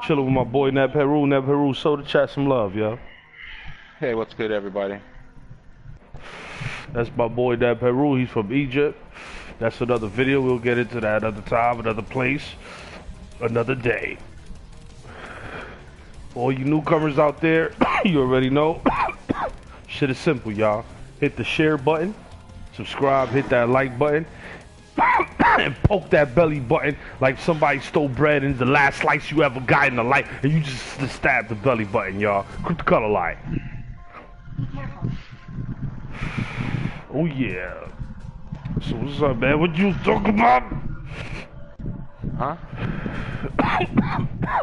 Chilling with my boy Neb Heru. Neb Heru, show the chat some love, yo. Hey, what's good, everybody? That's my boy Neb Heru. He's from Egypt. That's another video. We'll get into that another time, another place, another day. For all you newcomers out there, you already know. Shit is simple, y'all. Hit the share button, subscribe, hit that like button, and poke that belly button like somebody stole bread and the last slice you ever got in the life, and you just stab the belly button, y'all. Crypto color light. Oh yeah. So what's up, man? What you was talking about? Huh?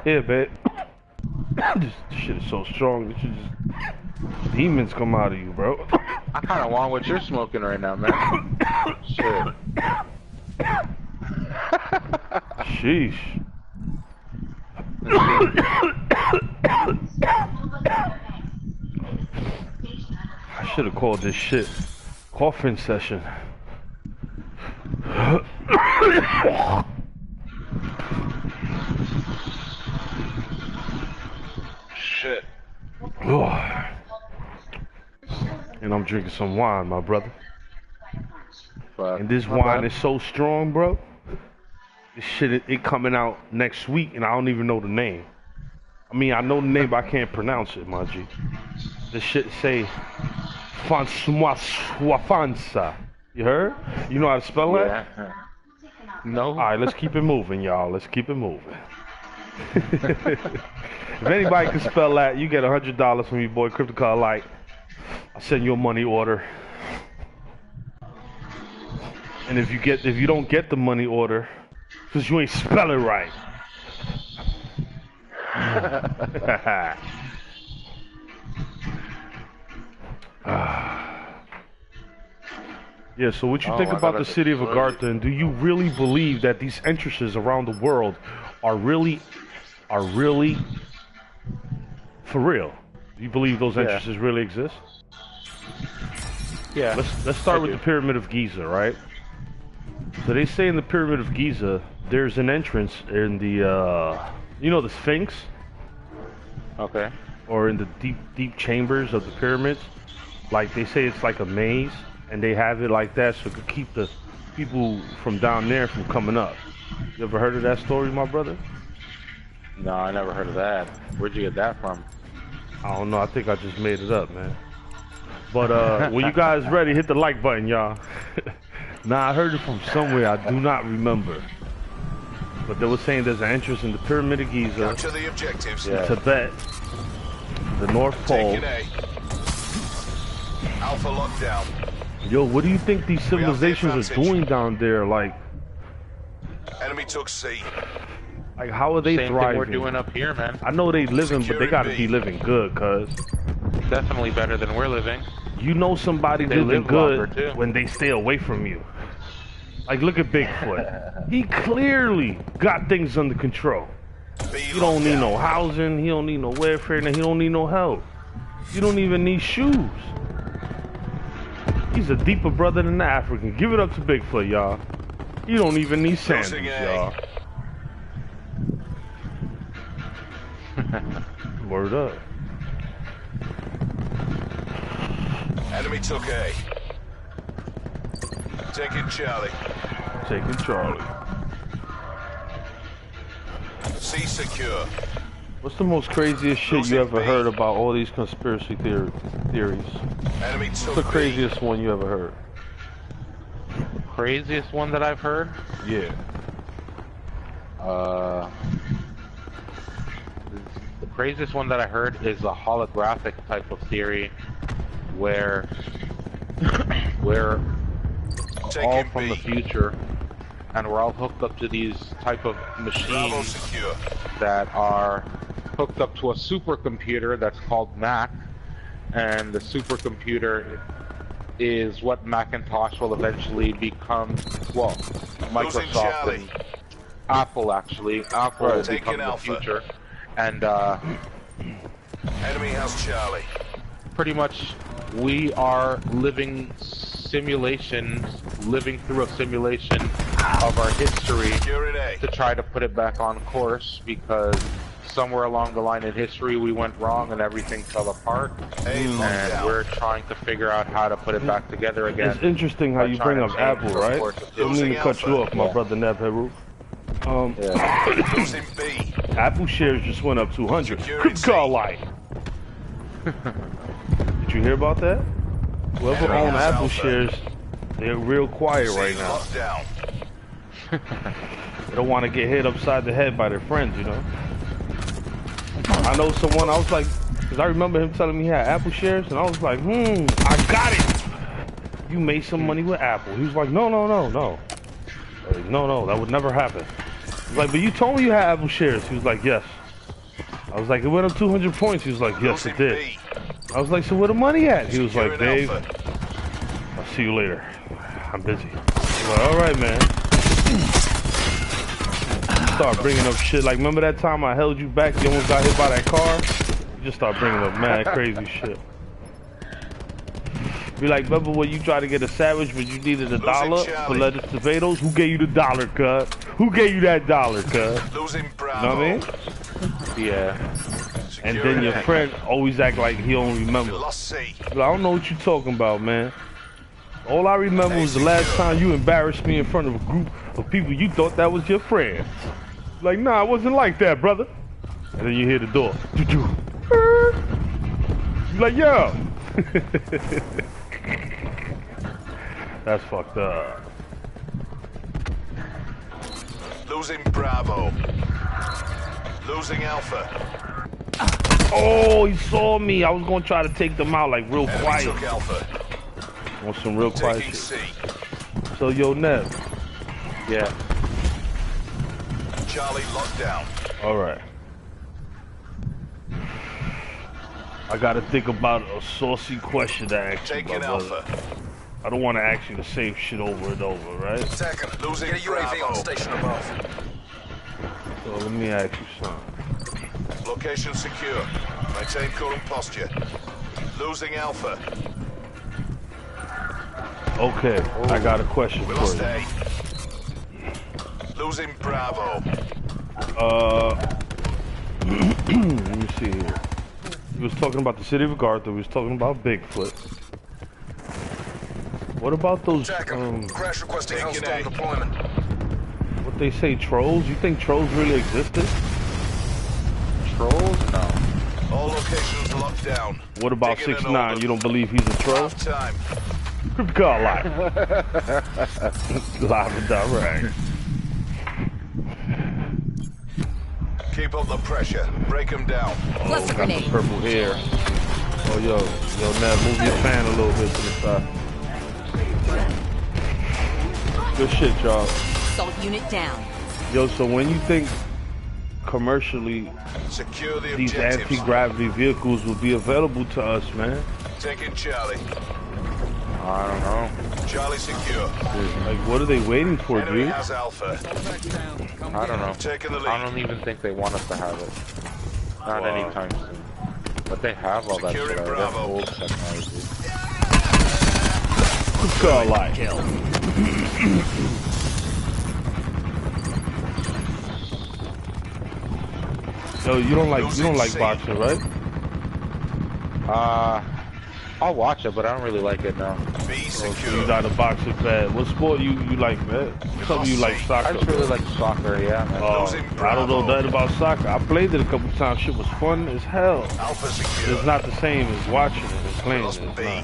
Yeah, man. This shit is so strong. This shit just demons come out of you, bro. I kind of want what you're smoking right now, man. Shit. Sheesh. I should have called this shit coughing session. Shit. And I'm drinking some wine, my brother. But And this wine is so strong, bro. This shit, it coming out next week, and I don't even know the name. I mean, I know the name, but I can't pronounce it, my G. This shit say François Swafansa. You heard? You know how to spell that? Yeah. No. Alright, let's keep it moving, y'all. Let's keep it moving. If anybody can spell that, you get $100 from your boy Crypto Color Light. I'll send you a money order. And if you don't get the money order, because you ain't spell it right. Yeah, so what you think about the city of Agartha, and do you really believe that these entrances around the world are really for real? Do you believe those entrances really exist? Yeah. Let's start with the Pyramid of Giza, right? So they say in the Pyramid of Giza, there's an entrance in the, you know, the Sphinx? Okay. Or in the deep chambers of the pyramids. Like, they say it's like a maze, and they have it like that so it could keep the people from down there from coming up. You ever heard of that story, my brother? No, I never heard of that. Where'd you get that from? I don't know, I think I just made it up, man. But, when you guys ready, hit the like button, y'all. Nah, I heard it from somewhere, I do not remember. But they were saying there's an entrance in the Pyramid of Giza, Capture the objectives. in Tibet, the North Pole. Alpha lockdown. Yo, what do you think these civilizations are doing down there? Like Enemy took C. Like, how are they Same thriving? thing we're doing up here, man. I know they living, but they gotta be living good, cuz. Definitely better than we're living. You know somebody They living live longer, good too. when they stay away from you. Like, look at Bigfoot. He clearly got things under control. He don't need no housing, he don't need no welfare, and he don't need no help. You don't even need shoes. He's a deeper brother than the African. Give it up to Bigfoot, y'all. You don't even need sandals, y'all. Word up. Enemy took A. Taking Charlie. Taking Charlie. C secure. What's the most craziest shit you ever heard about all these conspiracy theories? Enemy What's took the craziest one you ever heard? The craziest one that I've heard? Yeah. The craziest one that I heard is a holographic type of theory where we're all from the future and we're all hooked up to these type of machines that are hooked up to a supercomputer that's called Mac, and the supercomputer is what Macintosh will eventually become. Well, Microsoft and Apple, actually. Apple will become the future. And enemy has Charlie. Pretty much we are living simulations, living through a simulation of our history to try to put it back on course, because somewhere along the line in history we went wrong and everything fell apart, and we're trying to figure out how to put it back together again. It's interesting how you bring up Apple, right? I don't mean to cut you off, my brother Nev Heru. Losing B. Apple shares just went up 200. Crypto light. Did you hear about that? Whoever owns Apple shares, they're real quiet right now. They don't want to get hit upside the head by their friends, you know. I know someone, I was like, because I remember him telling me he had Apple shares, and I was like, I got it. You made some money with Apple. He was like, no. Like, no, that would never happen. I was like, but you told me you had Apple shares. He was like, yes. I was like, it went up 200 points. He was like, yes, it did. I was like, so where the money at? He was like, Dave, I'll see you later. I'm busy. I was like, all right, man. Start bringing up shit. Like, remember that time I held you back? You almost got hit by that car? You just start bringing up mad crazy shit. Be like, remember when you tried to get a sandwich but you needed $1 for lettuce tomatoes? Who gave you the $1, cuz? Who gave you that $1, cuz? Losing Bravo. You know what I mean? Yeah. And then your friend always act like he don't remember. Lost C. But I don't know what you talking about, man. All I remember was the last time you embarrassed me in front of a group of people you thought that was your friends. Like, nah, it wasn't like that, brother. And then you hear the door. You're like, yo. That's fucked up. Losing Bravo. Losing Alpha. Oh, he saw me. I was gonna try to take them out like real quiet. Took Alpha. On some real quiet Taking shit. C. So yo, Nev. Yeah. Charlie locked down. All right. I gotta think about a saucy question to ask you, Taking my brother. Alpha. I don't want to ask you the same shit over and over, right? Attack him. Losing Get a UAV Bravo. on station above. So let me ask you something. Location secure. Maintain current posture. Losing Alpha. Okay, I got a question We for lost you. A. Losing Bravo. Let me see here. He was talking about the city of MacArthur. We was talking about Bigfoot. What about those, Attack him. Crash requesting taking Hellstorm A. deployment. what they say, trolls? You think trolls really existed? Trolls? No. All locations locked down. What about Digging an 6ix9ine? order. You don't believe he's a troll? Half time. God, live and direct. Keep up the pressure. Break them down. Oh, got the purple hair. Oh, yo, Nev, move your fan a little bit to the side. Good shit, y'all. Assault unit down. Yo, so when you think commercially Secure the these objectives. anti-gravity vehicles will be available to us, man? Taking Charlie. I don't know. Charlie secure. Like, what are they waiting for, Enemy dude? has Alpha. I don't know. Taking the lead. I don't even think they want us to have it. Not Wow. anytime soon. But they have all that shit Securing already. That's Bravo. old technology. God, like. Yo, you don't like boxing, right? I'll watch it, but I don't really like it now. Be So you secure. got a boxing fan. What sport you like, man? Something you like I soccer? just really like soccer, yeah, man. I don't know nothing about soccer. I played it a couple times. Shit was fun as hell. Alpha secure. It's not the same as watching it and playing it. Lost It's B. not.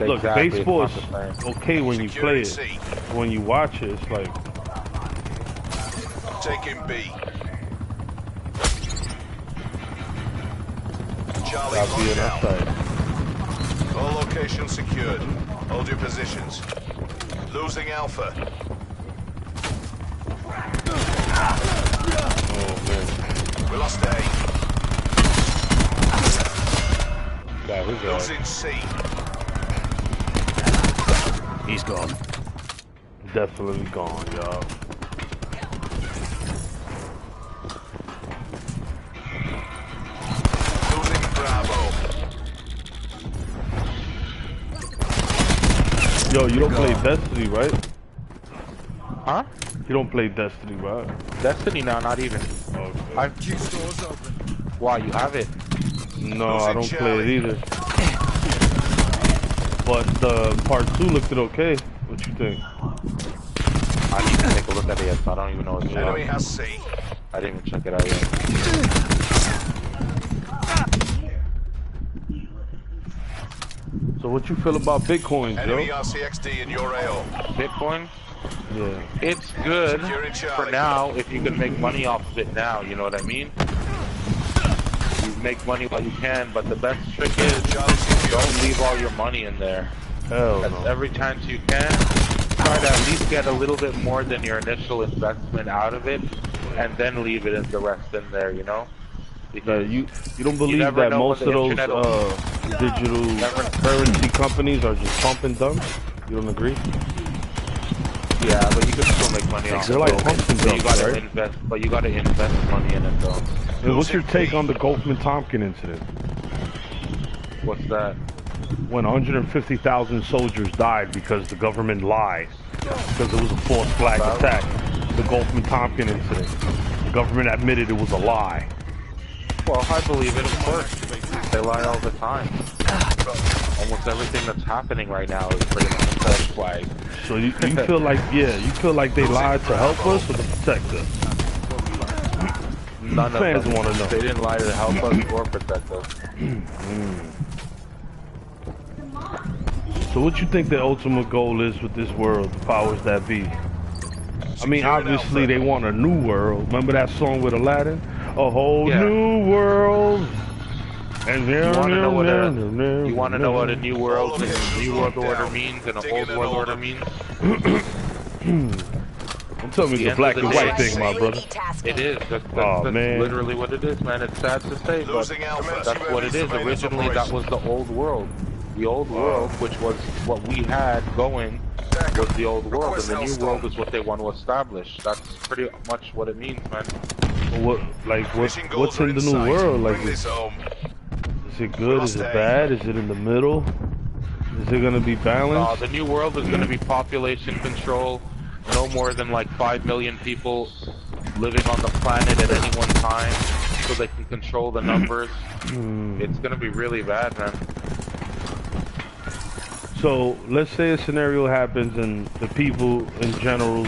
Look, Exactly, it's baseball not is the same. okay when you play Securing it. C. When you watch it, it's like, Taking B. Charlie gotta be locked an down. upside. All locations secured. Hold your positions. Losing Alpha. Oh, man. We lost A. Got his ass. Losing C. He's gone. Definitely gone, y'all. Losing Bravo. Yo, you don't play Destiny, right? Huh? You don't play Destiny, right? Destiny now, not even. Okay. Why, you have it? No, I don't play it either. But the part 2 looked okay. What you think? I need to take a look at it yet, so I don't even know what's going Enemy on. has C. I didn't even check it out yet. So what you feel about Bitcoin, Enemy Joe? RCXD in your AO. Bitcoin? Yeah. It's good Securing for Charlie. now if you can make money off of it now, you know what I mean? You make money while you can, but the best trick is don't leave all your money in there. Hell no. Every chance you can, try to at least get a little bit more than your initial investment out of it, and then leave it in the rest in there, you know? Yeah, Because you don't believe never that know when most the of those internet will- digital currency companies are just pumping dumps? You don't agree? yeah, but you can still make money off They're it. like though. pumpkin But you dumps, gotta right? invest. But you gotta invest money in it, though. And what's your take on the Goldman-Tompkins incident? What's that? When 150,000 soldiers died because the government lied, because it was a false flag attack. The Goldman-Tompkins incident. The government admitted it was a lie. Well, I believe it, of course. They lie all the time. Almost everything that's happening right now is pretty much a false flag. So you feel like, yeah, you feel like they lied to help us or to protect us? None Fans of them. want to know. They didn't lie to help us or protect us. So what you think the ultimate goal is with this world, the powers that be? I mean, obviously they want a new world. Remember that song with Aladdin? A whole new world. And You want to know what a new world, and a new world order means, and a old world order means? Don't tell me it's a black and white thing, my brother. It is. That's man. literally what it is, man. It's sad to say, but that's what it is. Originally, that was the old world. The old world, which was what we had going, was the old world, and the new world is what they want to establish. That's pretty much what it means, man. What's in the new world? Like, is it good? Is it bad? Is it in the middle? Is it gonna be balanced? The new world is gonna be population control. No more than like 5 million people living on the planet at any one time, so they can control the numbers. It's gonna be really bad, man. So let's say a scenario happens and the people in general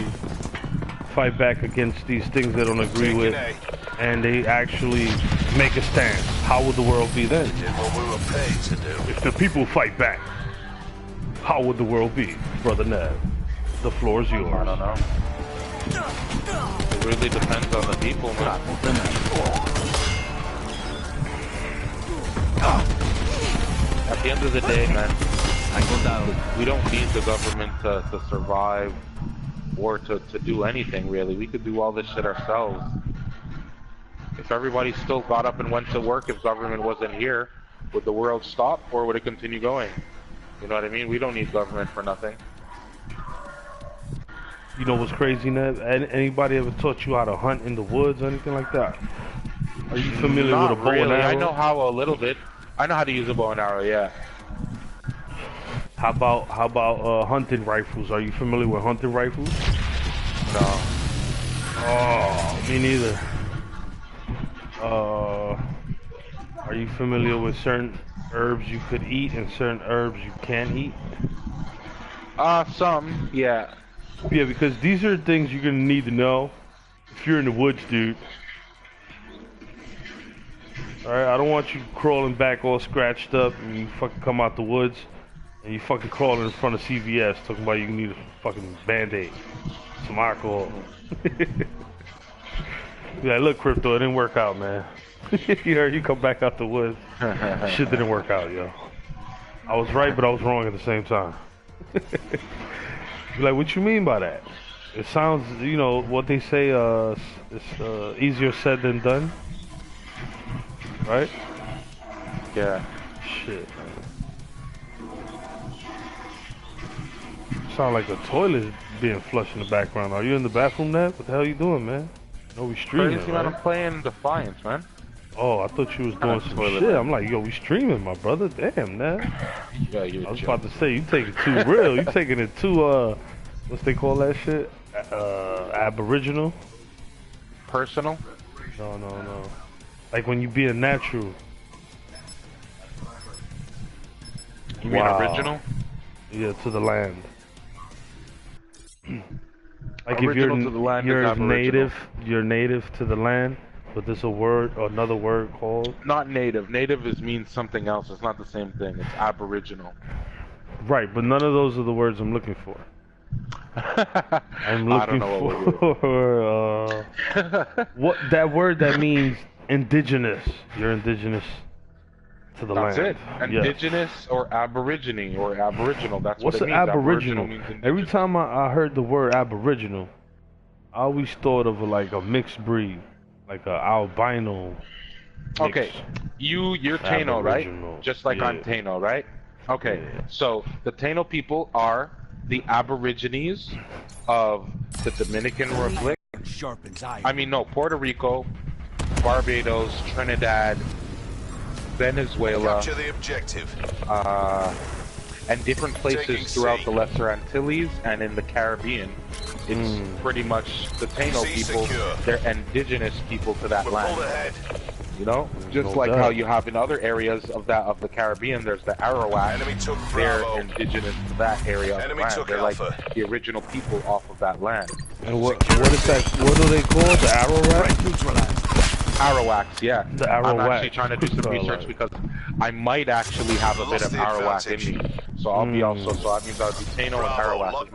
fight back against these things they don't agree with, and they actually make a stand. How would the world be then? If the people fight back, how would the world be, Brother Nev? The floor is yours. I don't know. It really depends on the people, man. At the end of the day, man, we don't need the government to survive or to do anything, really. We could do all this shit ourselves. If everybody still got up and went to work, if government wasn't here, would the world stop or would it continue going? You know what I mean? We don't need government for nothing. You know what's crazy, Nev? Anybody ever taught you how to hunt in the woods or anything like that? Are you familiar with a bow and arrow? I know how a little bit. I know how to use a bow and arrow, yeah. How about hunting rifles? Are you familiar with hunting rifles? No. Oh, me neither. Are you familiar with certain herbs you could eat and certain herbs you can't eat? Some, yeah. Yeah, because these are things you're gonna need to know if you're in the woods, dude. Alright, I don't want you crawling back all scratched up and you fucking come out the woods and you fucking crawling in front of CVS talking about you need a fucking Band-Aid, some alcohol. Be like, look, Crypto, it didn't work out, man. You heard you come back out the woods. Shit didn't work out, yo. I was right, but I was wrong at the same time. Be like, what you mean by that? It sounds, you know, what they say, it's easier said than done. Right? Yeah. Shit, man. Sound like the toilet is being flushed in the background. Are you in the bathroom, Nat? What the hell you doing, man? No, we streaming, Crazy, right? man. I'm playing Defiance, man. Oh, I thought you was doing some shit. I'm like, yo, we streaming, my brother. Damn, Nat. Yeah, you're I was about to say, you taking it too real. You taking it too, what's they call that shit? Aboriginal? Personal? No, no, no. Like when you be a natural. You mean original? Yeah, to the land. Like Original if to the land you're is aboriginal. you're native to the land, but there's a word, another word called. Not native. Native means something else. It's not the same thing. It's aboriginal. Right, but none of those are the words I'm looking for. I'm I don't looking know for what that word that means indigenous. You're indigenous to the That's land. it. Indigenous or aborigine or aboriginal. That's What's what it an means. aboriginal? Means Every time I heard the word aboriginal, I always thought of like a mixed breed, like a albino. Okay, you're Taino, right? Aboriginal. Just like I'm Taino, right? Okay, Yeah. so the Taino people are the aborigines of the Dominican Republic. Sharpens iron. I mean, no, Puerto Rico, Barbados, Trinidad, Venezuela, Capture the objective. and different places Taking throughout C. the Lesser Antilles and in the Caribbean. It's pretty much the Taino C people. secure. They're indigenous people to that We're land. pulled ahead. You know, just No like doubt. how you have in other areas of the Caribbean, there's the Arawak. Enemy took They're Bravo. indigenous to that area of the Enemy land. took They're like Alpha. the original people off of that land. And what is that? What do they call the Arawak? Neutralized. Arawaks, yeah. The I'm Arawak. actually trying to do some research Arawak. because I might actually have a bit Lost of the Arawak in me. So I'll be also, so that means I would be Taino and Bravo, Arawak. locked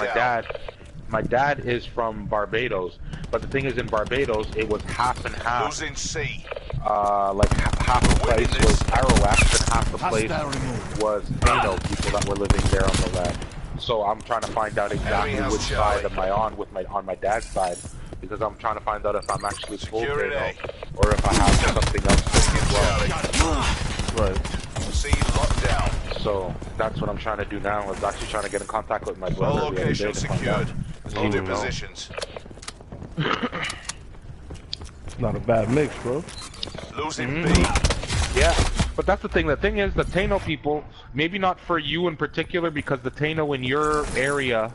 My dad is from Barbados, but the thing is in Barbados, it was half and half. Losing C. Like half the place was Arawaks and half the place Hostile removed. was Taino people that were living there on the land. So I'm trying to find out exactly Enemy which house side Charlie. am I on with on my dad's side, because I'm trying to find out if I'm actually full Security. Taino or if I have something else as well. Right. C locked down. So that's what I'm trying to do now. I was actually trying to get in contact with my All brother the other day locations to find out. secured. Hold your positions. It's not a bad mix, bro. Losing B. Yeah, but that's the thing. The thing is, the Taino people, maybe not for you in particular, because the Taino in your area,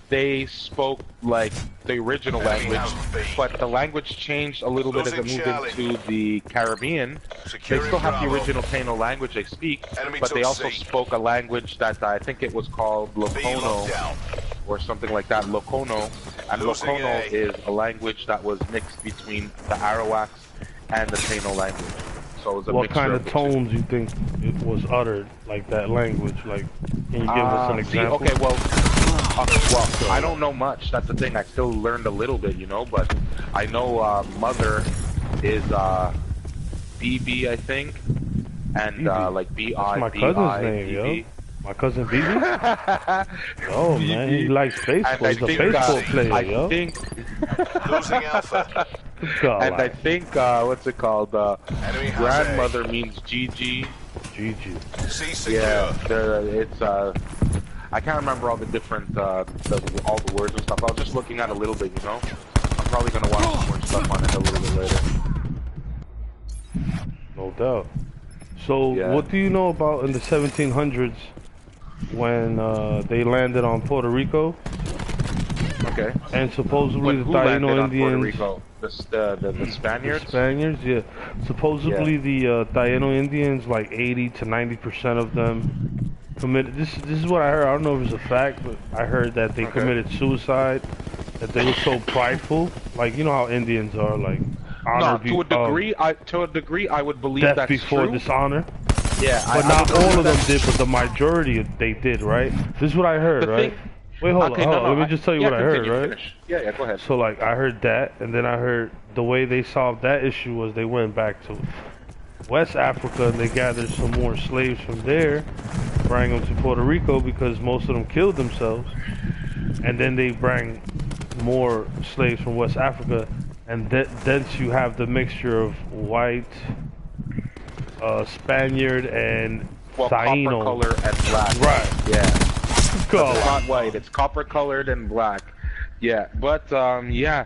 they spoke like the original Enemy language, house B. but the language changed a little bit as it Losing moved Charlie. into the Caribbean. Securing They still have the Bravo. original Taino language they speak, Enemy but they took also C. spoke a language that I think it was called B Locono locked down. or something like that, Locono. And Losing Locono A. is a language that was mixed between the Arawaks and the Taino language. So it was a What mixture kind of the two. tones you think it was uttered, like that language? Like, can you give us an example? Okay, well, I don't know much. That's the thing. I still learned a little bit, you know. But I know mother is BB, I think, and BB. like BI. That's my cousin's name, yo. My cousin BB? Oh man, he likes baseball. And I He's a think, baseball player, I yo. think, Losing Alpha. God, and I think, what's it called? Enemy has Grandmother means GG. GG. C secure. Yeah, it's I can't remember all the different all the words and stuff. I was just looking at a little bit, you know. I'm probably gonna watch some more stuff on it a little bit later. No doubt. So, Yeah. what do you know about in the 1700s when they landed on Puerto Rico? Okay. And supposedly the Who landed Taino on Puerto Indians. Rico? The Spaniards? The Spaniards, yeah. Supposedly the Taino Indians, like 80 to 90% of them committed. This is what I heard. I don't know if it's a fact, but I heard that they committed suicide. That they were so prideful, like you know how Indians are, like honor. No, to a degree, I would believe death that's before true. dishonor. Yeah, But I not would believe all of them that's- did, but the majority they did, right? This is what I heard, The right? thing- Wait, hold Okay, on. no, Let me I- just tell you yeah, what I heard, continue, right? finish. Yeah, go ahead. So like I heard that, and then I heard the way they solved that issue was they went back to West Africa and they gathered some more slaves from there, bring them to Puerto Rico because most of them killed themselves, and then they bring more slaves from West Africa, and thence you have the mixture of white, Spaniard, and Well, copper Taino. color and black. Right. Yeah. God. It's not white. It's copper colored and black. Yeah, but yeah.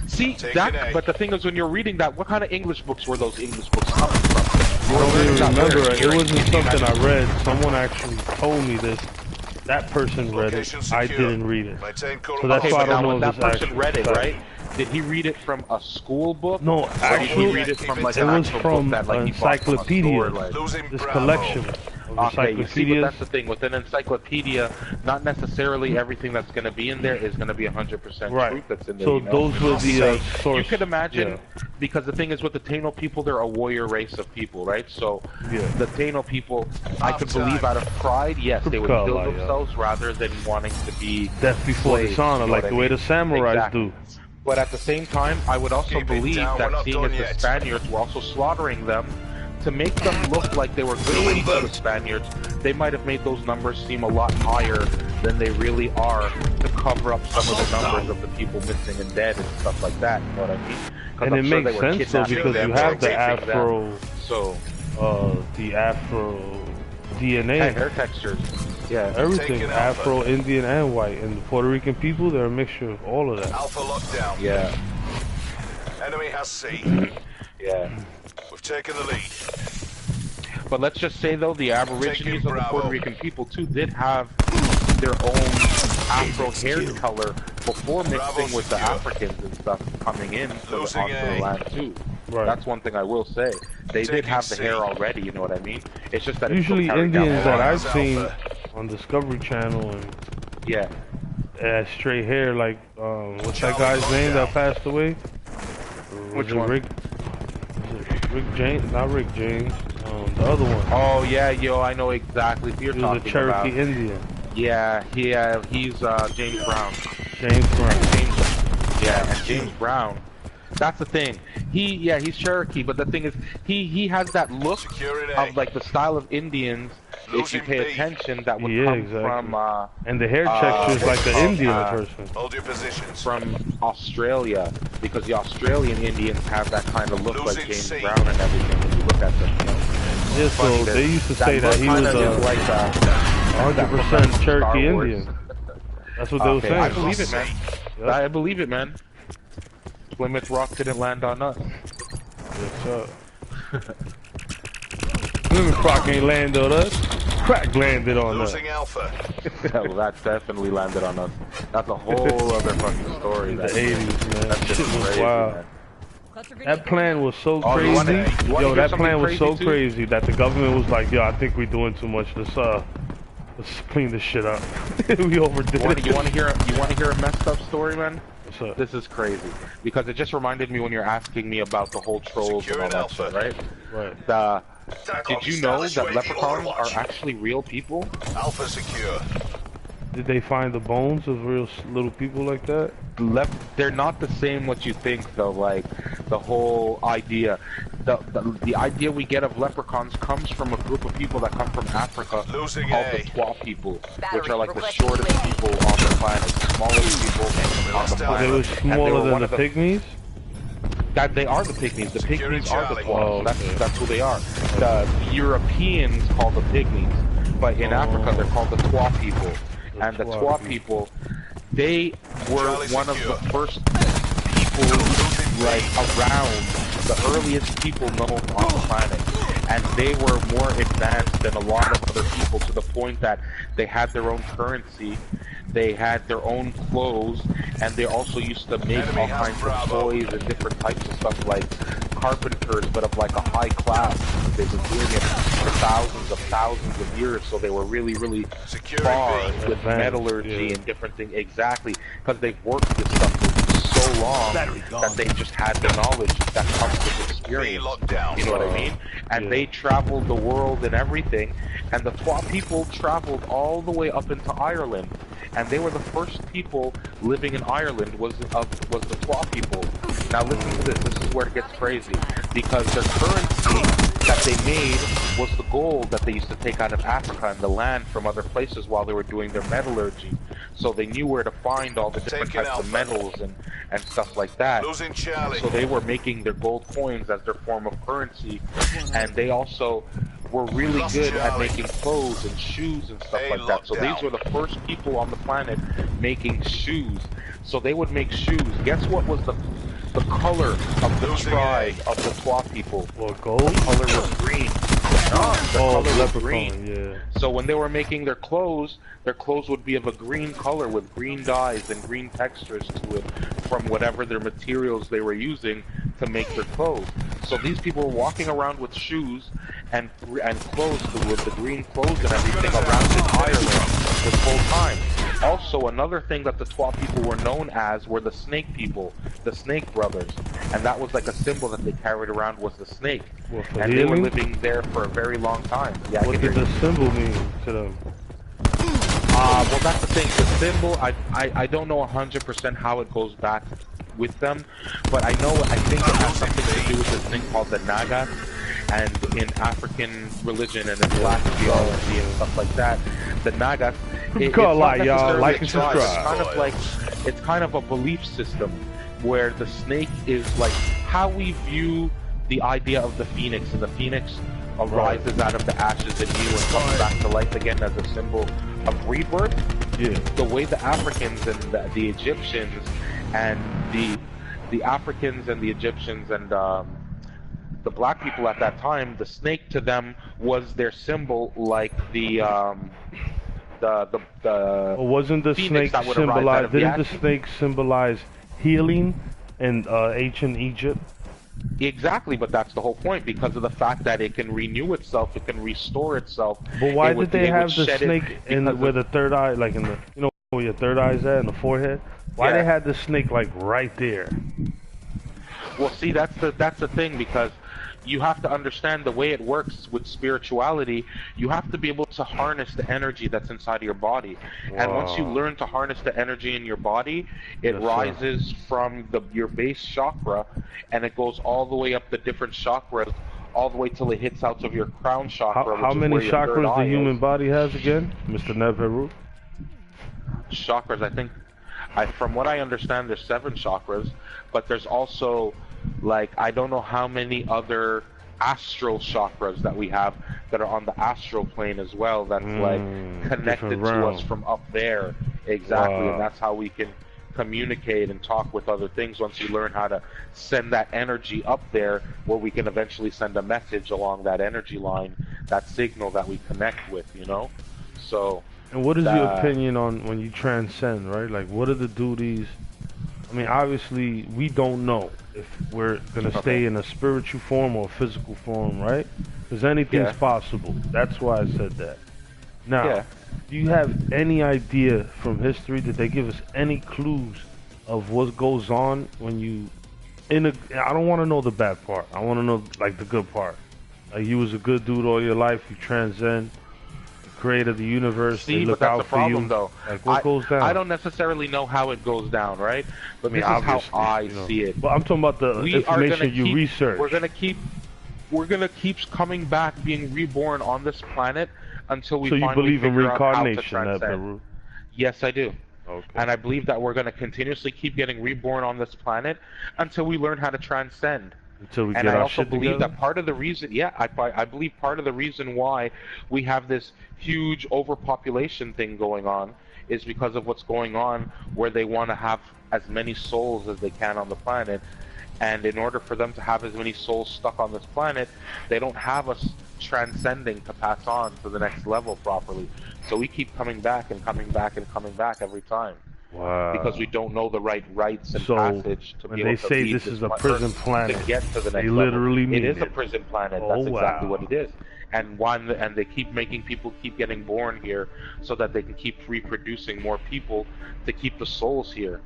See Take that. it, But the thing is, when you're reading that, what kind of English books were those English books coming from? I don't even remember it. It Hearing- wasn't something I read. Someone actually told me this. That person read it. Location I secure. didn't read it. Maintain So that's Okay, why I but now don't know when if that it's person actually read it, fact. right? Did he read it from a school book? No, Or did he actually, read it from like it an was actual from book that like an he bought from a encyclopedia. store? Like, Losing This Bravo. collection of okay, you see, but encyclopedias. that's the thing. With an encyclopedia, not necessarily everything that's going to be in there is going to be 100% Right. truth that's in there. So you know? those were the So source. you could imagine, Yeah. because the thing is with the Taino people, they're a warrior race of people, right? So Yeah. the Taino people, I could Half-time. believe out of pride, yes, they would Crypto, kill yeah. themselves rather than wanting to be Death before slaves, dishonor, you know like what the I way mean? the samurais Exactly. do. But at the same time, I would also Keep it believe down, we're that not seeing done as the yet. Spaniards were also slaughtering them to make them look like they were good to the Spaniards, they might have made those numbers seem a lot higher than they really are to cover up some of the numbers of the people missing and dead and stuff like that, you know what I mean? And it makes sense though because you have the Afro, So, the Afro yeah, DNA, hair textures. Yeah. everything, Taking Afro, Alpha. Indian, and white, and the Puerto Rican people, they're a mixture of all of that. Alpha lockdown. Yeah. Enemy has C. Yeah. We've taken the lead. But let's just say though, the Aborigines of the Bravo. Puerto Rican people too did have their own Afro hair color before mixing Bravo with the secure. Africans and stuff coming in to Losing onto A. the land too. Right. That's one thing I will say. They did Taking have the C. hair already, you know what I mean? It's just that it's Usually still carried down Indians the that line. I've seen Alpha. on Discovery Channel and Yeah. straight hair, like what's that Charlie guy's name that lockdown. passed away? Which Was it one? Rick? Was it Rick James? Not Rick James. The other one. Oh yeah, yo, I know exactly who you're He was a talking Cherokee about. Indian. Yeah, he's James Brown. James Brown. And James Brown. That's the thing. He's Cherokee, but the thing is, he has that look Securing A. of like the style of Indians. If you Losing pay B. attention, that would Yeah, come exactly. from And the hair texture is like an Indian person. Hold your positions. from Australia, because the Australian Indians have that kind of look like Losing James C. Brown and everything when you look at them. You know? Yeah, so Funny they used to say that look he was kinda is a like 100% Cherokee Star Wars. Indian. That's what they were Okay, saying. I believe it, man. Yep. I believe it, man. Plymouth Rock didn't land on us. Yes, sir. Plymouth Rock ain't landed on us. Crack landed on us. Losing Alpha. Well, that definitely landed on us. That's a whole other fucking story. In the That 80s, man. That shit Shit was crazy, wild. man. That plan was so Oh, you crazy. wanna Yo, hear that something plan was so crazy, too? crazy that the government was like, yo, I think we're doing too much. Let's clean this shit up. We overdid it. You want to hear a messed up story, man? What's up? This is crazy because it just reminded me when you're asking me about the whole trolls and all Securing that Alpha. shit, right? Right. Did you know that leprechauns are actually real people? Alpha secure. Did they find the bones of real little people like that? They're not the same what you think though. Like the whole idea, the idea we get of leprechauns comes from a group of people that come from Africa Losing called A. the Twa people, which are like the shortest people on the planet, smallest people on the They planet. They were And they smaller were than one the of pygmies? That they are the pygmies. The Securing pygmies are the Charlie. Twa. Oh, So okay. that's who they are. The Europeans call the pygmies, but in Africa they're called the Twa people. And the Twa people, they were Charlie one of secure. the first people, like, around the earliest people known on the planet. And they were more advanced than a lot of other people to the point that they had their own currency, they had their own clothes, and they also used to make Enemy all has kinds Bravo. of toys and different types of stuff like carpenters, but of like a high class. They've been doing it for thousands of years, so they were really, really Securing far B. with Advanced, metallurgy yeah. and different things. Exactly, because they've worked this stuff for so long that they just had the knowledge that comes with experience. locked down. You know what I mean? And Yeah. they traveled the world and everything. And the Twa people traveled all the way up into Ireland. And they were the first people living in Ireland was the Twa people. Now listen to this. This is where it gets crazy. Because their currency that they made was the gold that they used to take out of Africa and the land from other places while they were doing their metallurgy. So they knew where to find all the different Taking types of Alpha. metals and stuff like that. Losing Charlie. So they were making their gold coins as their form of currency, and they also were really Lost good at Charlie. making clothes and shoes and stuff Hey, like that. So lockdown. these were the first people on the planet making shoes. So they would make shoes. Guess what was the color of the Losing tribe of the Twa people? Well, gold? The color was green. The Oh, color was leprechaun, green. yeah. So when they were making their clothes would be of a green color with green dyes and green textures to it from whatever their materials they were using to make their clothes. So these people were walking around with shoes and clothes with the green clothes and everything around in Ireland this whole time. Also, another thing that the Twa people were known as were the snake people, the snake brothers. And that was like a symbol that they carried around was the snake. What, for And they were healing? living there for a very long time. Yeah, What did the symbol mean to them? well, that's the thing. The symbol, I don't know 100% how it goes back with them, but I think it has something to do with this thing called the Naga, and in African religion and in black theology and stuff like that, the Naga. It's not y'all. Like and necessarily a subscribe. it's kind of a belief system where the snake is like how we view the idea of the phoenix, and the phoenix arises out of the ashes in you and comes back to life again as a symbol of rebirth. Yeah. The way the Africans and the Egyptians and the Africans and the Egyptians and the black people at that time, the snake to them was their symbol, like wasn't the snake symbolize? Didn't the snake symbolize healing in ancient Egypt? Exactly, but that's the whole point, because of the fact that it can renew itself, it can restore itself. But why did they have the snake in where the third eye, like in the, you know, where your third eye is at, in the forehead? Why they had the snake like right there? Well, see, that's the thing, because you have to understand the way it works with spirituality. You have to be able to harness the energy that's inside of your body. Wow. And once you learn to harness the energy in your body, it rises from your base chakra, and it goes all the way up the different chakras, all the way till it hits out of your crown chakra. How many chakras the human body has again, Mr. Heru? Chakras, I think, from what I understand, there's 7 chakras, but there's also, like, I don't know how many other astral chakras that we have that are on the astral plane as well, that's like connected to us from up there. Exactly. And that's how we can communicate and talk with other things once you learn how to send that energy up there, where we can eventually send a message along that energy line, that signal that we connect with, you know? So. And what is your opinion on when you transcend, right? Like, what are the duties? I mean, obviously, we don't know if we're going to stay in a spiritual form or a physical form, right? Because anything's possible. That's why I said that. Now, do you have any idea from history, did they give us any clues of what goes on when you... I don't want to know the bad part. I want to know, like, the good part. Like, you was a good dude all your life, you transcend, creator of the universe. See, they look but that's out the problem, for you. though. Like, what goes down? I don't necessarily know how it goes down, right? But this is how I see it. But I'm talking about the information you research. We're gonna keep coming back, being reborn on this planet until we finally believe in figure out how to reincarnation, transcend. Yes, I do. Okay. And I believe that we're gonna continuously keep getting reborn on this planet until we learn how to transcend. Until we and get I our also shit believe together? that part of the reason, I believe part of the reason why we have this huge overpopulation thing going on is because of what's going on, where they want to have as many souls as they can on the planet. And in order for them to have as many souls stuck on this planet, they don't have us transcending to pass on to the next level properly. So we keep coming back and coming back and coming back every time. Wow. Because we don't know the right rights and passage to be able to say leave this is a prison planet, to get to the next they literally level. mean It is a prison planet. That's exactly what it is. And they keep making people keep getting born here so that they can keep reproducing more people to keep the souls here.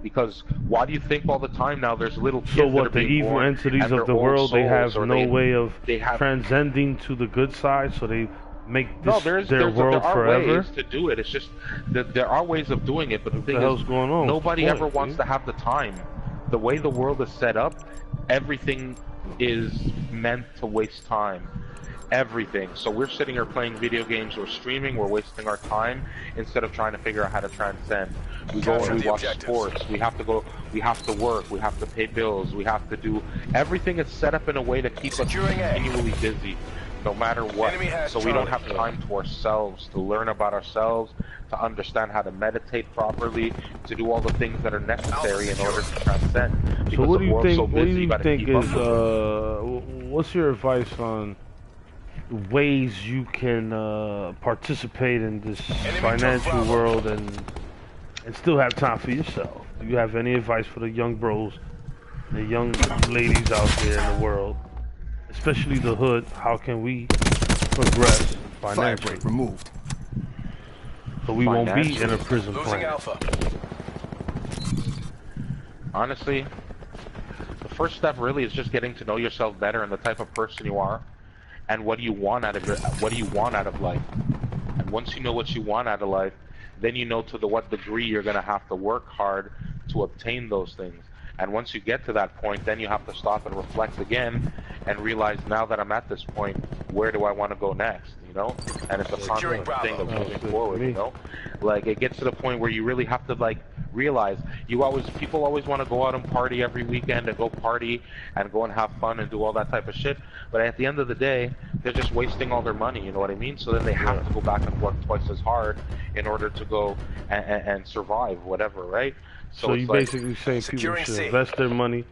Because why do you think all the time now there's little kids So what, that are the being evil born entities and of the they're world, old they have souls, no way of have transcending to the good side, so they make this their world there are forever? ways to do it. It's just that there are ways of doing it, but the thing hell's is, going on? nobody What's the ever point, wants to have the time. The way the world is set up, everything is meant to waste time. Everything. So we're sitting here playing video games, we're streaming, we're wasting our time instead of trying to figure out how to transcend. We go and we watch sports, we have to work, we have to pay bills, we have to do... Everything is set up in a way to keep us continually busy, no matter what. So we don't have time to ourselves, to learn about ourselves, to understand how to meditate properly, to do all the things that are necessary in order to transcend. Because So what do the you world's think, so busy, you gotta keep up with it. what's your advice on ways you can participate in this financial world and still have time for yourself. Do you have any advice for the young bros, the young ladies out there in the world, especially the hood? How can we progress financially? Firebreak removed. So we won't be in a prison Losing planet. Alpha. Honestly, the first step really is just getting to know yourself better and the type of person you are, and what do you want out of life. And once you know what you want out of life, then you know to what degree you're going to have to work hard to obtain those things. And once you get to that point, then you have to stop and reflect again and realize, now that I'm at this point, where do I want to go next, you know? And it's a constant thing of moving forward, you know? Like, it gets to the point where you really have to, like, realize, people always want to go out and party every weekend and go party and go and have fun and do all that type of shit. But at the end of the day, they're just wasting all their money, you know what I mean? So then they have to go back and work twice as hard in order to go and survive, whatever, right? So you basically say people should invest their money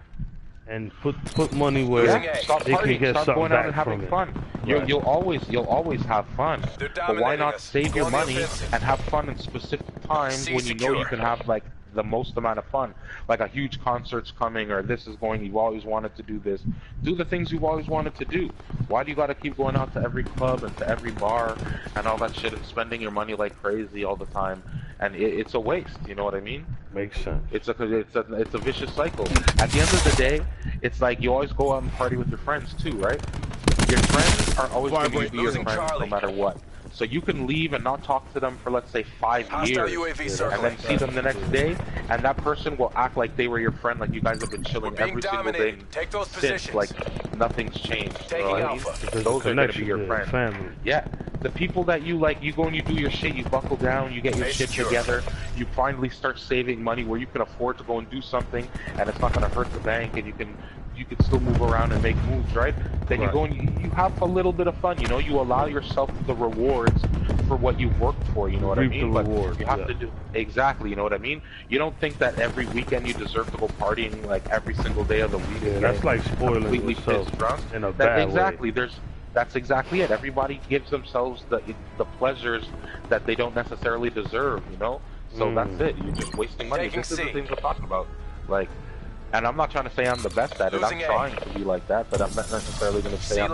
and put money where they can get stop something going out back and having from fun. it. You'll always have fun. But why not save your money and have fun in specific times when you know you can have like the most amount of fun, like a huge concert's coming, or this is going, you've always wanted to do this. Do the things you've always wanted to do. Why do you gotta keep going out to every club and to every bar and all that shit and spending your money like crazy all the time? And it's a waste, you know what I mean? Makes sense. It's a vicious cycle. At the end of the day, it's like you always go out and party with your friends too, right? Your friends are always going to be your friends no matter what. So you can leave and not talk to them for, let's say, 5 years, and then see them the next day, and that person will act like they were your friend, like you guys have been chilling every single day since, like nothing's changed. You know what I mean? Those are going to be your friends. Family. Yeah. The people that you like, you go and you do your shit, you buckle down, you get your shit together, you finally start saving money where you can afford to go and do something, and it's not going to hurt the bank, and you can still move around and make moves, right? Then you go and you have a little bit of fun, you know, you allow yourself the rewards for what you've worked for, you know what I mean? But you have to do, exactly, you know what I mean? You don't think that every weekend you deserve to go partying like every single day of the week. Yeah, that's like spoiling yourself in a bad exactly, way. That's exactly it. Everybody gives themselves the pleasures that they don't necessarily deserve, you know? So that's it. You're just wasting money. This is the things we're talking about. Like, and I'm not trying to say I'm the best at it. I'm trying to be like that, but I'm not necessarily going to say I'm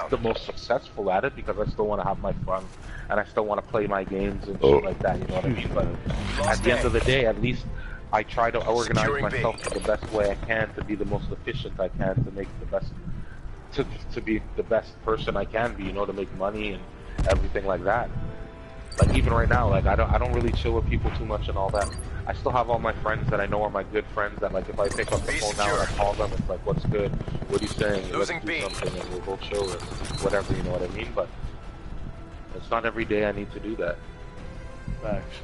the most successful at it, because I still want to have my fun and I still want to play my games and shit like that, you know what I mean? But at the end of the day, at least I try to organize myself the best way I can, to be the most efficient I can, to make the best, to be the best person I can be, you know, to make money and everything like that. Like even right now, like I don't really chill with people too much and all that. I still have all my friends that I know are my good friends, that like if I pick up the phone now and I call them, it's like, what's good? What are you saying? Let's do something and we'll go chill or whatever, you know what I mean? But it's not every day I need to do that. Facts.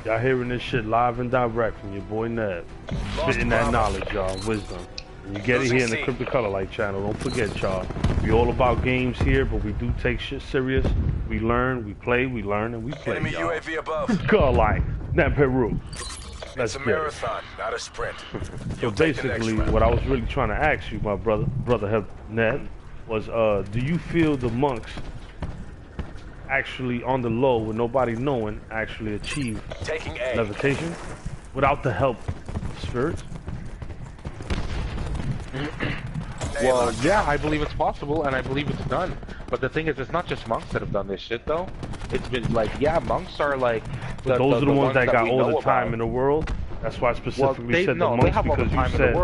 Y'all hearing this shit live and direct from your boy Neb. Spitting that knowledge, y'all, wisdom. And you get it here in the Crypto Color Light channel. Don't forget, y'all. We all about games here, but we do take shit serious. We learn, we play, we learn, and we play, Enemy y'all. UAV above. Color Light, Neb Heru. It's a marathon, not a sprint. So basically, what I was really trying to ask you, my brother Ned, was do you feel the monks actually on the low, with nobody knowing, actually achieve levitation without the help of spirits? Well, yeah, I believe it's possible, and I believe it's done. But the thing is, it's not just monks that have done this shit, though. It's been like, yeah, monks are like... those are the ones that got all the time in the world? That's why I specifically said the monks, because you said,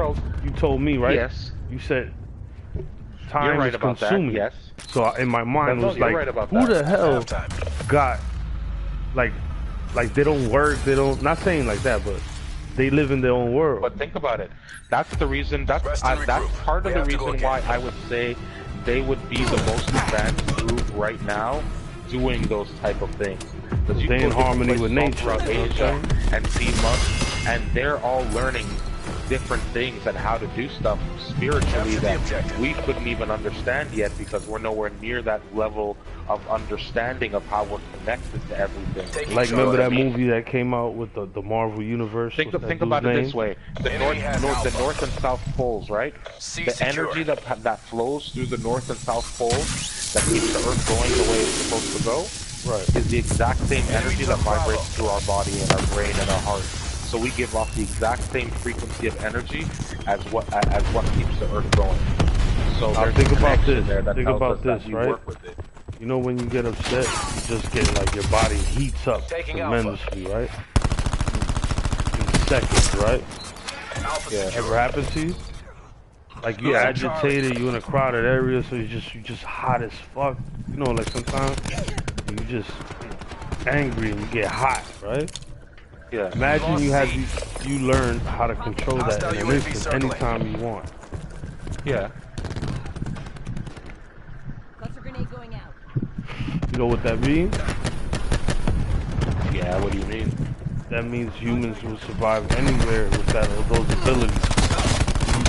you told me, right? Yes. You said time is consuming. Yes. So in my mind, it was like, who the hell got, like they don't work, they don't, not saying like that, but they live in their own world. But think about it. That's the reason, that's part of the reason why I would say they would be the most advanced group right now doing those type of things. Because they in harmony with nature, throughout Asia and see monks, and they're all learning different things and how to do stuff spiritually that we couldn't even understand yet, because we're nowhere near that level of understanding of how we're connected to everything. Like, remember that movie that came out with the Marvel Universe? Think about it this way. The north and south poles, right? The energy that flows through the north and south poles that keeps the Earth going the way it's supposed to go, Right. is the exact same energy that vibrates through our body and our brain and our heart. So we give off the exact same frequency of energy as what keeps the Earth going. So Now there's think a about connection this. there that Think tells about us that this, we right? work with it. You know when you get upset, you just get like your body heats up Taking Alpha. tremendously, right? In seconds, right? Alpha Yeah. secure. Ever happened to you? Like you Losing agitated, you in a crowded area, so you just hot as fuck. You know, like sometimes you just angry and you get hot, right? Yeah. Imagine you learn how to control that Hostile in an UAV instant, circling. anytime you want. Yeah. Cluster grenade going out. You know what that means? Yeah, what do you mean? That means humans will survive anywhere with those abilities.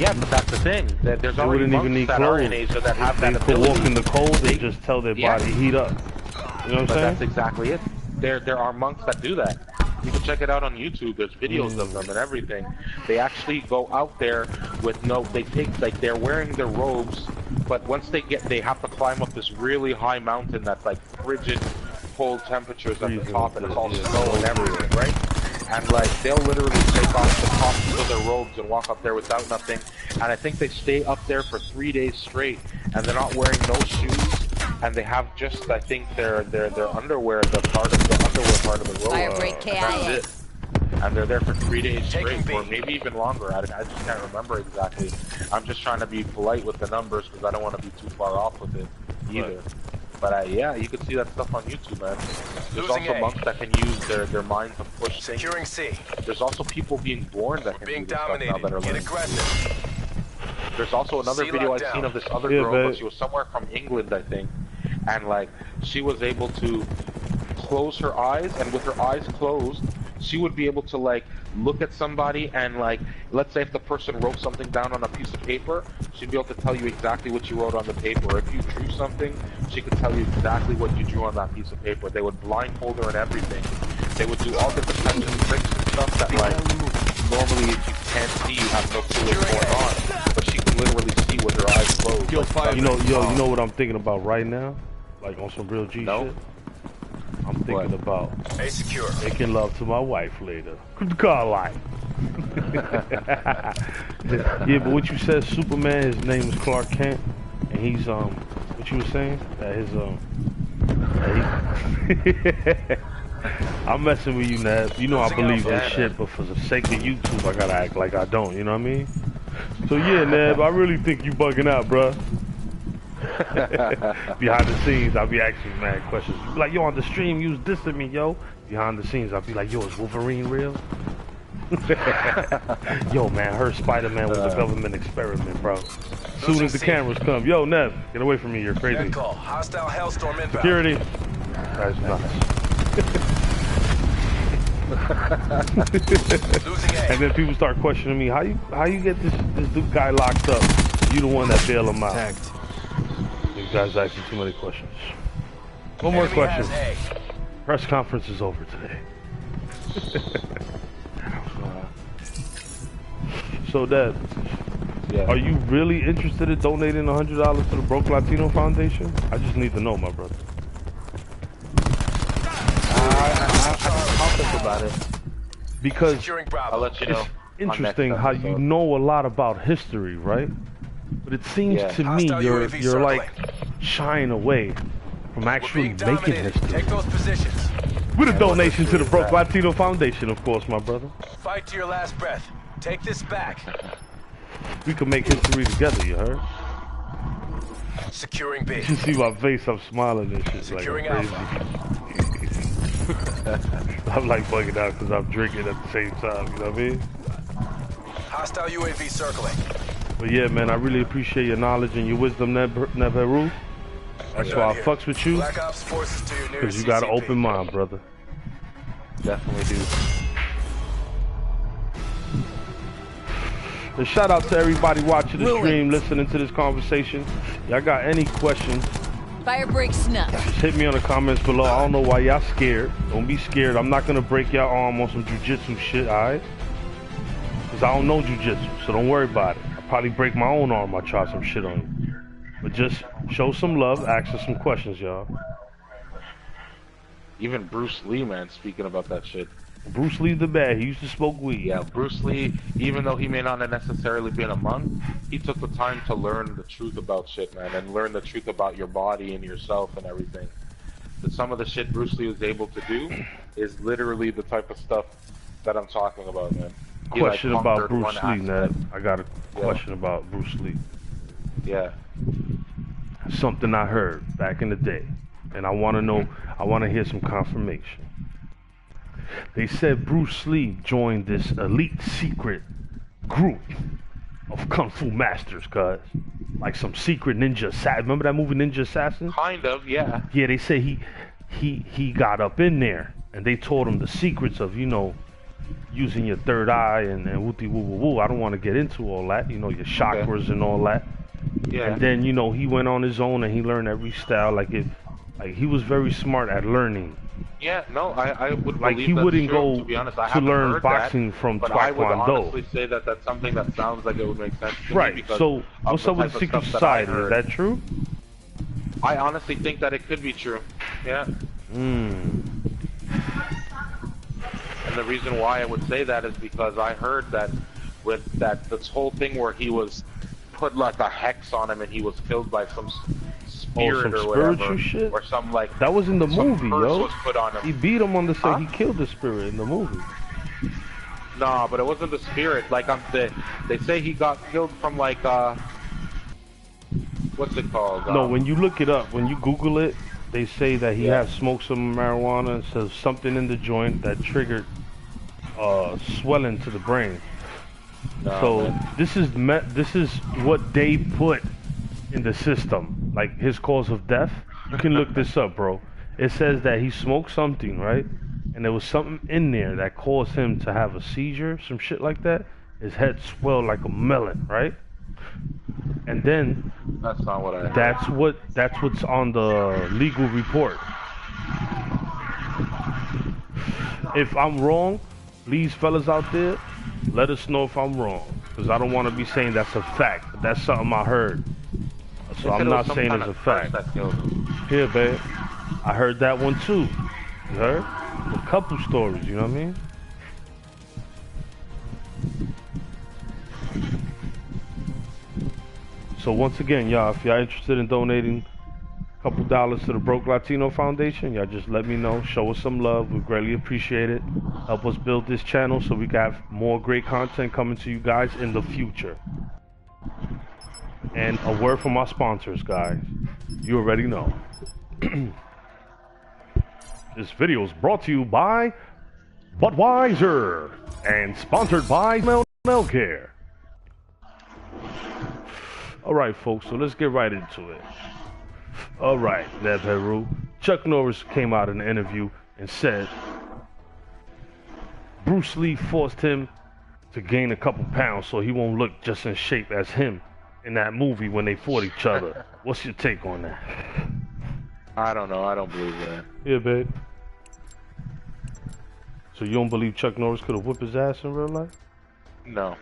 Yeah, but that's the thing. There's They already wouldn't even monks need that are in clothes. Asia that have They that could ability. walk in the cold They- and just tell their yeah. body heat up. You know what But I'm that's saying? exactly it. There are monks that do that. You can check it out on YouTube. There's videos of them and everything. They actually go out there with they're wearing their robes, but once they have to climb up this really high mountain that's like frigid, cold temperatures at the Freezing top, and it's all yeah. snow and everything, right? And like they'll literally take off the tops of their robes and walk up there without nothing. And I think they stay up there for 3 days straight, and they're not wearing no shoes. And they have just, I think, their underwear, the underwear part of the robe. Fire break And that's KIA. it. And they're there for 3 days Taking straight, or B. maybe even longer. I just can't remember exactly. I'm just trying to be polite with the numbers because I don't want to be too far off with it either. But yeah, you can see that stuff on YouTube, man. There's Losing also A. monks that can use their mind to push things. Securing C. There's also people being born that can Being do this stuff now dominated. that are Get learning. aggressive. There's also another C video I've lockdown. seen of this other Yeah, girl, babe. but she was somewhere from England, I think, and like she was able to close her eyes, and with her eyes closed, she would be able to like look at somebody and like, let's say if the person wrote something down on a piece of paper, she'd be able to tell you exactly what you wrote on the paper. If you drew something, she could tell you exactly what you drew on that piece of paper. They would blindfold her and everything. They would do all different types of tricks and stuff that like normally if you can't see, you have no clue what's going on. But she can literally see with her eyes closed. Like, You know what I'm thinking about right now? Like on some real G No. shit? I'm thinking about A secure. making love to my wife later. God, like. Yeah, but what you said, Superman, his name is Clark Kent, and he's what you were saying? That his that I'm messing with you, Nab. You know I believe this shit, but for the sake of YouTube, I gotta act like I don't. You know what I mean? So yeah, Nab, I really think you bugging out, bruh. Behind the scenes, I'll be asking mad questions. You be like, yo, on the stream, you was dissing me, yo. Behind the scenes, I'll be like, yo, is Wolverine real? Yo, man, her Spider-Man was a government experiment, bro. Soon as the cameras come, yo, Nev, get away from me, you're crazy. Net call. Hostile Hellstorm inbound. Security. That's nuts. Losing A. And then people start questioning me, how you get this dude guy locked up? You the one that bailed him out. You guys asking too many questions. One more Enemy question. has A. Press conference is over today. So, Dad, yeah. are you really interested in donating $100 to the Broke Latino Foundation? I just need to know, my brother. I'll think about it. Because Securing I'll Bravo. let you know. it's interesting how you know a lot about history, right? But it seems Yeah. to me Hostile you're UAV like shying away from We're actually being making dominated. history. Take those positions. With a donation to the with Broke that. Latino Foundation, of course, my brother. Fight to your last breath. Take this back. We can make history together, you heard? Securing B. You see my face, I'm smiling and shit Securing like I'm crazy. I'm like bugging out because I'm drinking at the same time, you know what I mean? Hostile UAV circling. But yeah, man, I really appreciate your knowledge and your wisdom, Neveru. That's why I fucks with you, Black Ops forces to your because nearest you got an CCP. open mind, brother. Definitely do. And shout out to everybody watching the stream, listening to this conversation. Y'all got any questions, Fire break snuff. just hit me on the comments below. I don't know why y'all scared. Don't be scared. I'm not gonna break y'all arm on some jujitsu shit, alright? Because I don't know jujitsu, so don't worry about it. I'll probably break my own arm. I'll try some shit on you. But just Show some love. Ask us some questions, y'all. Even Bruce Lee, man, speaking about that shit. Bruce Lee the bad. He used to smoke weed. Yeah, Bruce Lee, even though he may not have necessarily been a monk, he took the time to learn the truth about shit, man, and learn the truth about your body and yourself and everything. Some of the shit Bruce Lee was able to do is literally the type of stuff that I'm talking about, man. He, Question like, about conquered Bruce one Lee, Ned. aspect. I got a question about Bruce Lee. Yeah. Something I heard back in the day, and I want to know. I want to hear some confirmation. They said Bruce Lee joined this elite secret group of kung fu masters, cuz. Like some secret ninja assassin. Remember that movie Ninja Assassin? Kind of, yeah. Yeah, they say he got up in there and they told him the secrets of, you know, using your third eye and wooty woo woo woo. I don't want to get into all that, you know, your chakras and all that. Yeah. And then, you know, he went on his own and he learned every style. Like he was very smart at learning. Yeah, no, I would like believe he that's wouldn't true. go To be honest, I to haven't learn heard boxing that, from but I would Taekwondo. honestly say that that's something that sounds like it would make sense to Right. me because So of what's the up with type the of secret stuff that I society? Is heard. that true? I honestly think that it could be true. Yeah. And the reason why I would say that is because I heard that with that this whole thing where he was put like a hex on him and he was killed by some spirit some or whatever, spiritual shit? or some like That was in the some movie, curse yo. was put on him. He beat him on the set. Huh? He killed the spirit in the movie. No, but it wasn't the spirit. Like they say he got killed from like what's it called? No, when you look it up, when you Google it, they say that he had smoked some marijuana and says something in the joint that triggered swelling to the brain. No, So man. this is what they put in the system, like his cause of death. You can look this up, bro. It says that he smoked something, right? And there was something in there that caused him to have a seizure, some shit like that. His head swelled like a melon, right? And then That's not what I heard. that's what's on the legal report. If I'm wrong, please, fellas out there, let us know if I'm wrong, because I don't want to be saying that's a fact. But that's something I heard, so I'm not saying it's a fact. Here, babe, I heard that one too. You heard? A couple stories, you know what I mean? So once again, y'all, if y'all interested in donating a couple dollars to the Broke Latino Foundation, y'all just let me know. Show us some love. We greatly appreciate it. Help us build this channel so we can have more great content coming to you guys in the future. And a word from our sponsors, guys. You already know. This video is brought to you by Budweiser and sponsored by Mel Care. Alright, folks, so let's get right into it. Alright, Neb Heru. Chuck Norris came out in an interview and said Bruce Lee forced him to gain a couple pounds so he won't look just in shape as him in that movie when they fought each other. What's your take on that? I don't know. I don't believe that. Yeah, babe. So you don't believe Chuck Norris could have whipped his ass in real life? No.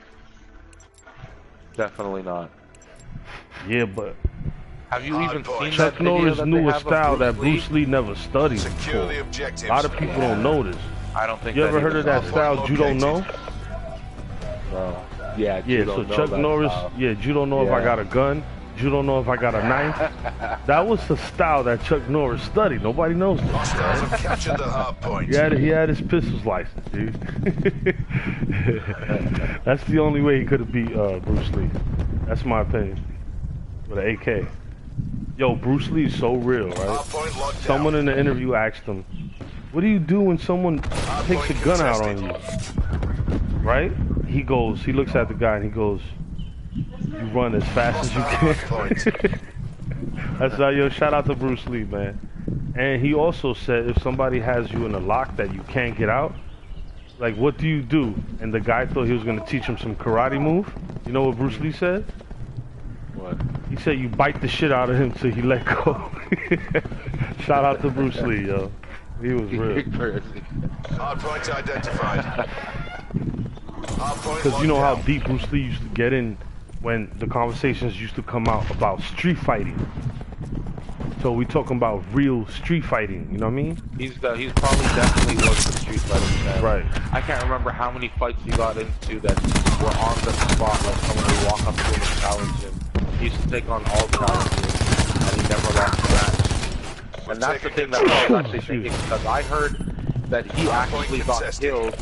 Definitely not. Yeah, but Have you even seen Chuck that video Norris that knew they a have of style that Lee? Bruce Lee never studied Secure the before. objectives. A lot of people don't know this. I don't think You that ever heard even of that possible. style, Judo No? No. Yeah, Yeah, Judo so know Chuck that Norris, style. yeah, you don't know if I Yeah. got a gun, you don't know if I got a knife. That was the style that Chuck Norris studied. Nobody knows this. Hostiles have captured the hard point. He had his pistol's license, dude. That's the only way he could have beat Bruce Lee. That's my opinion. With an AK. Yo, Bruce Lee is so real, right? Hard point locked Someone in the interview asked him, what do you do when someone takes a gun out on you? Right? He looks at the guy and he goes, you run as fast as you can. That's how, yo, shout out to Bruce Lee, man. And he also said if somebody has you in a lock that you can't get out, like, what do you do? And the guy thought he was going to teach him some karate move. You know what Bruce Lee said? What? He said you bite the shit out of him till he let go. Shout out to Bruce Lee, yo. He was real. Hard point identified. Because you know how deep Bruce Lee used to get in when the conversations used to come out about street fighting. So we talking about real street fighting, you know what I mean? He's probably definitely was the street fighting guy. Right. I can't remember how many fights he got into that were on the spot, like someone would walk up to him and challenge him. He used to take on all challenges, and he never lost a match. And that's the thing that I was actually thinking, because I heard that he actually got killed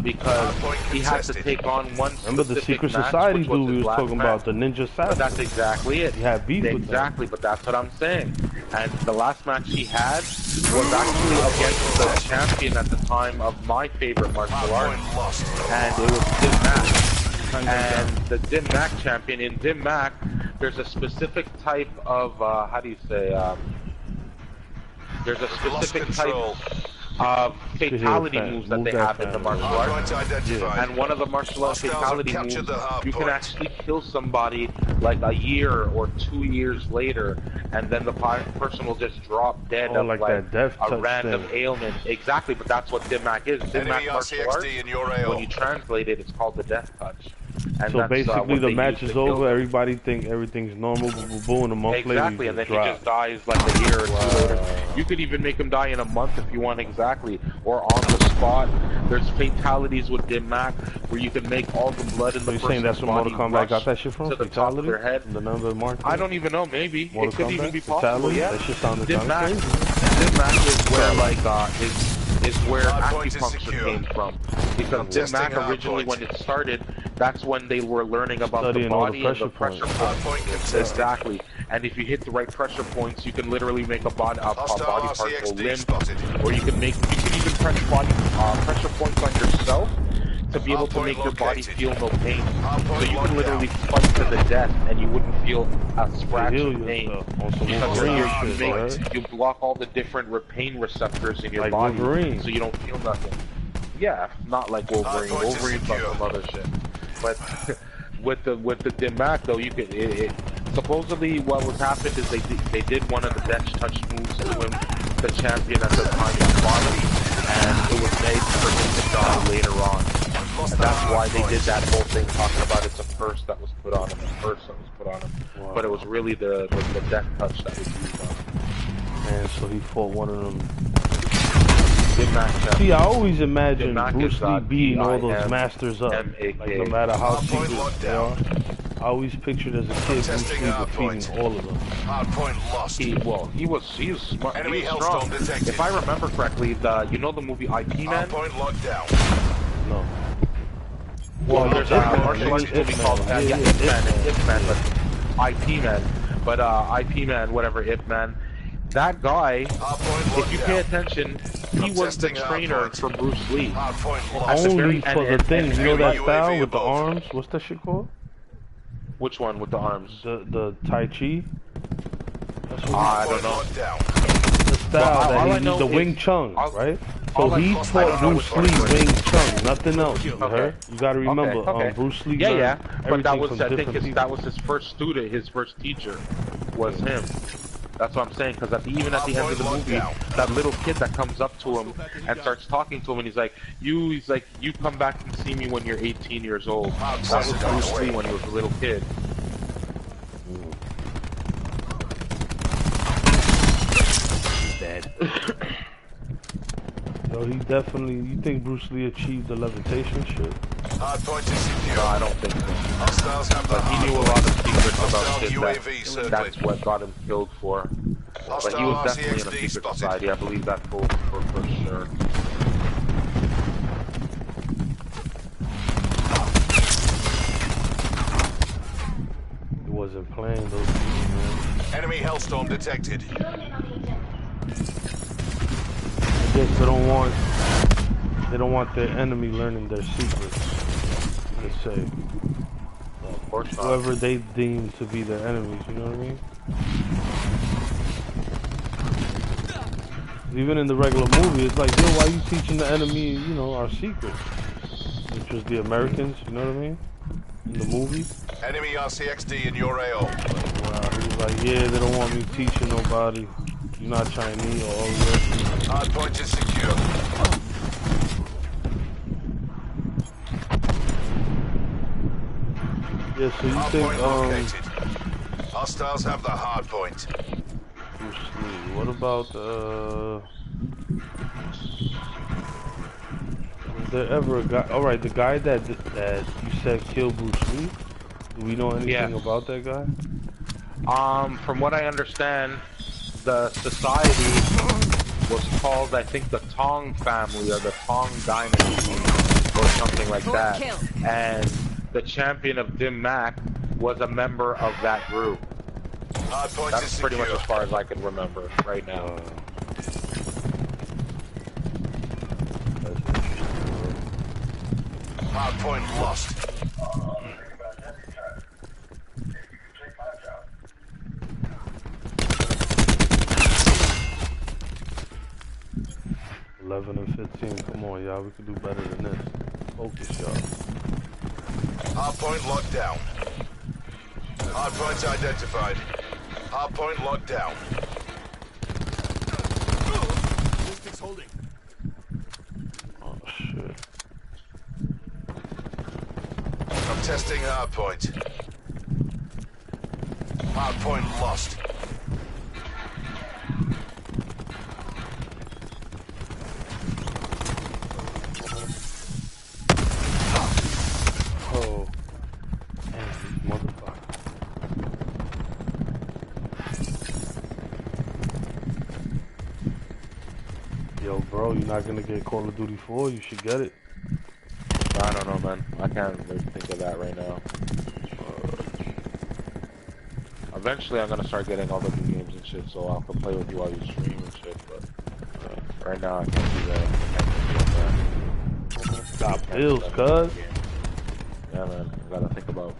because he had to take on one specific Remember the secret match, society which dude we his was last talking match. about, the ninja assassin. But that's exactly it. He had beef with them. Exactly, but that's what I'm saying. And the last match he had was actually against the champion at the time of my favorite martial art, and it was Dim Mak. And the Dim Mak champion, in Dim Mak, there's a specific type of, how do you say, there's a specific type of fatality moves that they have in the martial arts. And one of the martial arts fatality moves, you can actually kill somebody like a year or 2 years later, and then the person will just drop dead of like that death a touch random thing. ailment. Exactly, but that's what Dim Mak is. Dim Mak martial arts, when you translate it, it's called the death touch. And So basically the match is over, them. everybody think everything's normal, boom, and a month Exactly, later and then he just dies like a year or two later. You could even make him die in a month if you want, exactly, or on the spot. There's fatalities with Dim Mak where you can make all the blood in the person's saying that's where body Mortal Kombat rush got that shit from? to the top of Fatality? their head. The number mark? I don't even know, maybe. Mortal It could Kombat? even be possible, Fatality? yeah. That shit sounded Dim Mak crazy. is where, like, is where acupuncture came from. Because Dim Mak originally, when it started, that's when they were learning about Studying the all body the and the pressure points. Exactly. And if you hit the right pressure points, you can literally make a body part go limp, or you can even press pressure points on yourself to be able to make your body feel no pain. So you can literally fight to the death and you wouldn't feel a scratch of pain. Because you block all the different pain receptors in your Like body, Wolverine. so you don't feel nothing. Yeah, not like Wolverine. Wolverine's on some other shit. But with the Dim Mak though, you could supposedly what was happened is they did one of the bench touch moves to him, the champion at the time of the body, and it was made for him to die later on. And that's why they did that whole thing talking about it's a curse that was put on him, Wow. But it was really the death touch that was used on him. And so he fought one of them. Dim Mak champion. See, I always imagined Dim Mak Bruce is, Lee beating all those DIM masters up. MAK. Like, no matter how Hardpoint secret locked they are. I always pictured as a kid Bruce Testing Lee hardpoint. defeating all of them. Hardpoint lost. He was smart. Enemy He was strong. Hellstorm detected. If I remember correctly, you know the movie IP Man? Hardpoint locked down. No. Well, Well, there's a Ip Man. martial arts Ip movie Man. called Yeah, yeah, yeah, Ip Man, Ip Ip Man, but IP Man. But IP Man, whatever, Ip Man. That guy, Hardpoint if locked you down. pay attention, he was the Testing trainer hardpoint. for Bruce Lee. Hardpoint locked. At the Only very for end, the thing, you know that UAV style with the above. arms? What's that shit called? Which one with the arms? The Tai Chi? That's what I Hardpoint don't know. locked down. the style Well, all I that he know the is- Wing Chun, all- right? all So I- he I don't taught know Bruce which Lee one. Wing Chun, nothing else. You Okay. heard? You gotta remember, Okay. Bruce Lee Yeah, learned yeah. But that everything was, from I think, different people. that was his first student, his first teacher, was him. That's what I'm saying, because even at the end of the movie, that little kid that comes up to him and starts talking to him, and he's like, you come back and see me when you're 18 years old. That was Bruce Lee when he was a little kid. Dead. Yo, he definitely. You think Bruce Lee achieved the levitation shit? Hardpoint is secure. No, I don't think so. Hostiles have the But he knew a hardpoint. lot of secrets about Hostile shit UAV circling. that's what got him killed for. But he was definitely in a RCXD secret spotted. society, I believe that for sure. He wasn't playing those people, man. Enemy Hellstorm detected. I guess they don't want their enemy learning their secrets. Let's say Well, of course not. whoever they deem to be their enemies. You know what I mean? Even in the regular movie, it's like, yo, why you teaching the enemy, you know, our secrets? Which was the Americans, you know what I mean? In the movie. Enemy RCXD in your AO. Wow, he was like, yeah, they don't want me teaching nobody. You're not Chinese or all this. Hardpoint is secure. Yeah, so you Hardpoint think, located. Hostiles have the hardpoint. Bruce Lee. What about was there ever a guy? All right, the guy that you said killed Bruce Lee. Do we know anything about that guy? From what I understand, the society was called, I think, the Tong family or the Tong dynasty or something like that. And the champion of Dim Mak was a member of that group. That's pretty much as far as I can remember right now. Hard point lost. $11 and 15. Come on, y'all. We can do better than this. Focus, y'all. Hard point locked down. Hard points identified. Hard point locked down. Distance holding. Oh shit. I'm testing hard point. Hard point lost. Oh. Man, these motherfuckers. Yo, bro, you're not gonna get Call of Duty 4? You should get it. I don't know, man. I can't really think of that right now. Eventually, I'm gonna start getting all the new games and shit, so I can play with you while you stream and shit. But right now, I can't do that. Got bills, cuz. Yeah, man. I gotta think about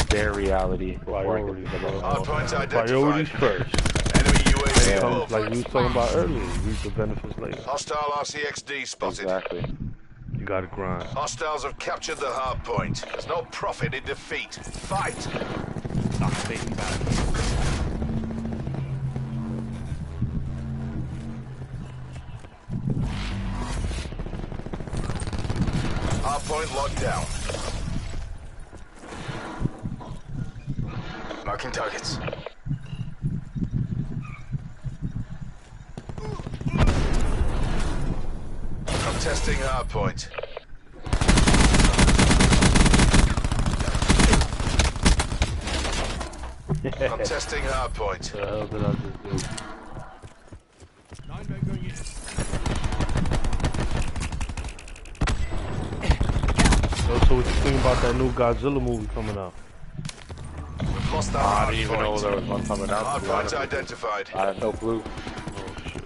their reality before I can think about Hard points identified. Priorities first. Enemy UAV above. Like we was talking about earlier, reap the benefits later. Hostile RCXD spotted. Exactly. You gotta grind. Hostiles have captured the hard point. There's no profit in defeat. Fight! Hard point locked down. Marking targets. I'm testing hard point. I'm testing hard point. What the hell did I just do? Yo, so what you think about that new Godzilla movie coming out? We've lost that I hard didn't even know point. there was one coming out. Hard To be point honest with you. identified. I have no clue. Oh shit.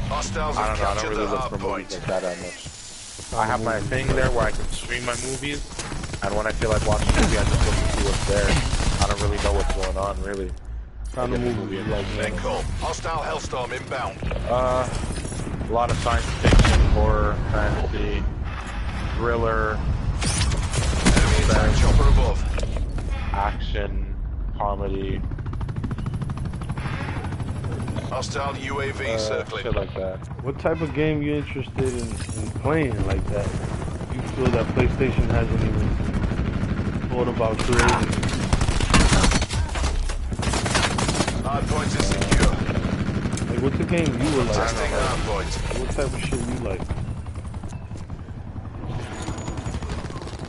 Hostiles I have don't know. I captured don't the really look hard for movies point. like that much. I have my thing there where I can stream my movies, and when I feel like watching a movie, I just look to see what's there. I don't really know what's going on, really. Kind of movie you like, Then man? call. Hostile Hellstorm inbound. A lot of science fiction, horror, fantasy, thriller, Enemy attack chopper above. action, comedy, Hostile UAV circling. shit like that. What type of game you interested in playing like that? You feel that PlayStation hasn't even thought about creating? Hard point is secure. Like, what's the game you would like? Testing hard point. What type of shit you like?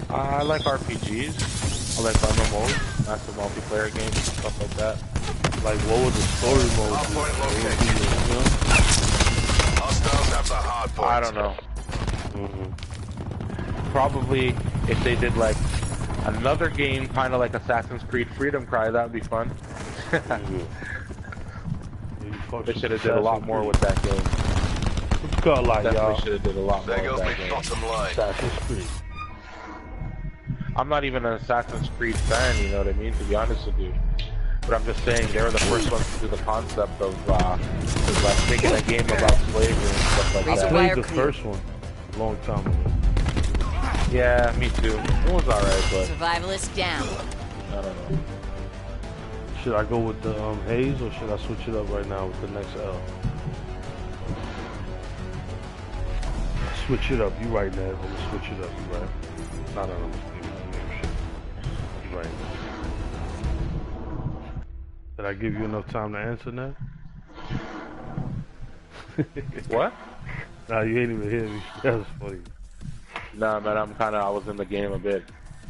I like RPGs. I like MMOs, massive multiplayer games, and stuff like that. Like, what would the story mode Hard be? point What would located. be, you know? Hostiles have the hard point. I don't know. Probably if they did like another game, kind of like Assassin's Creed Freedom Cry, that would be fun. They should have did a lot more with that game. What's it called, like, Definitely y'all? should have did a lot more There with goes that my game. bottom line. Assassin's Creed. I'm not even an Assassin's Creed fan, you know what I mean, to be honest with you. But I'm just saying, they were the first ones to do the concept of like making a game about slavery and stuff like I Razor that. played wire the clear. first one a long time ago. Yeah, me too. It was alright, but Survivalist down. I don't know. Should I go with the Haze or should I switch it up right now with the next L? Switch it up. You right, Ned. I'm gonna switch it up. You right. No, I'm gonna give you the name shit. You right. Did I give you enough time to answer, Ned? What? Nah, you ain't even hear me. That was funny. Nah, man, I was in the game a bit.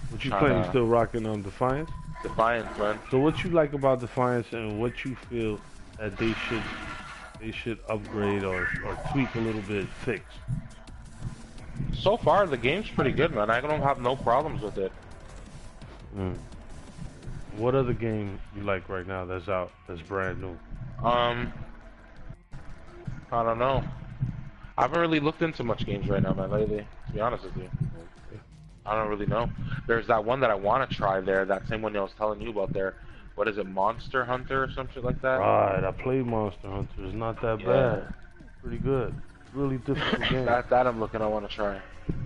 What you playing? You still rocking on Defiance? Defiance, man. So what you like about Defiance and what you feel that they should upgrade or tweak a little bit, fix? So far, the game's pretty good, man. I don't have no problems with it. What other game you like right now that's out, that's brand new? I don't know. I haven't really looked into much games right now, man, lately, to be honest with you. I don't really know. There's that one that I want to try there, that same one I was telling you about there. What is it, Monster Hunter or some shit like that? Right, I played Monster Hunter. It's not that bad. Pretty good. Really difficult game. that I want to try.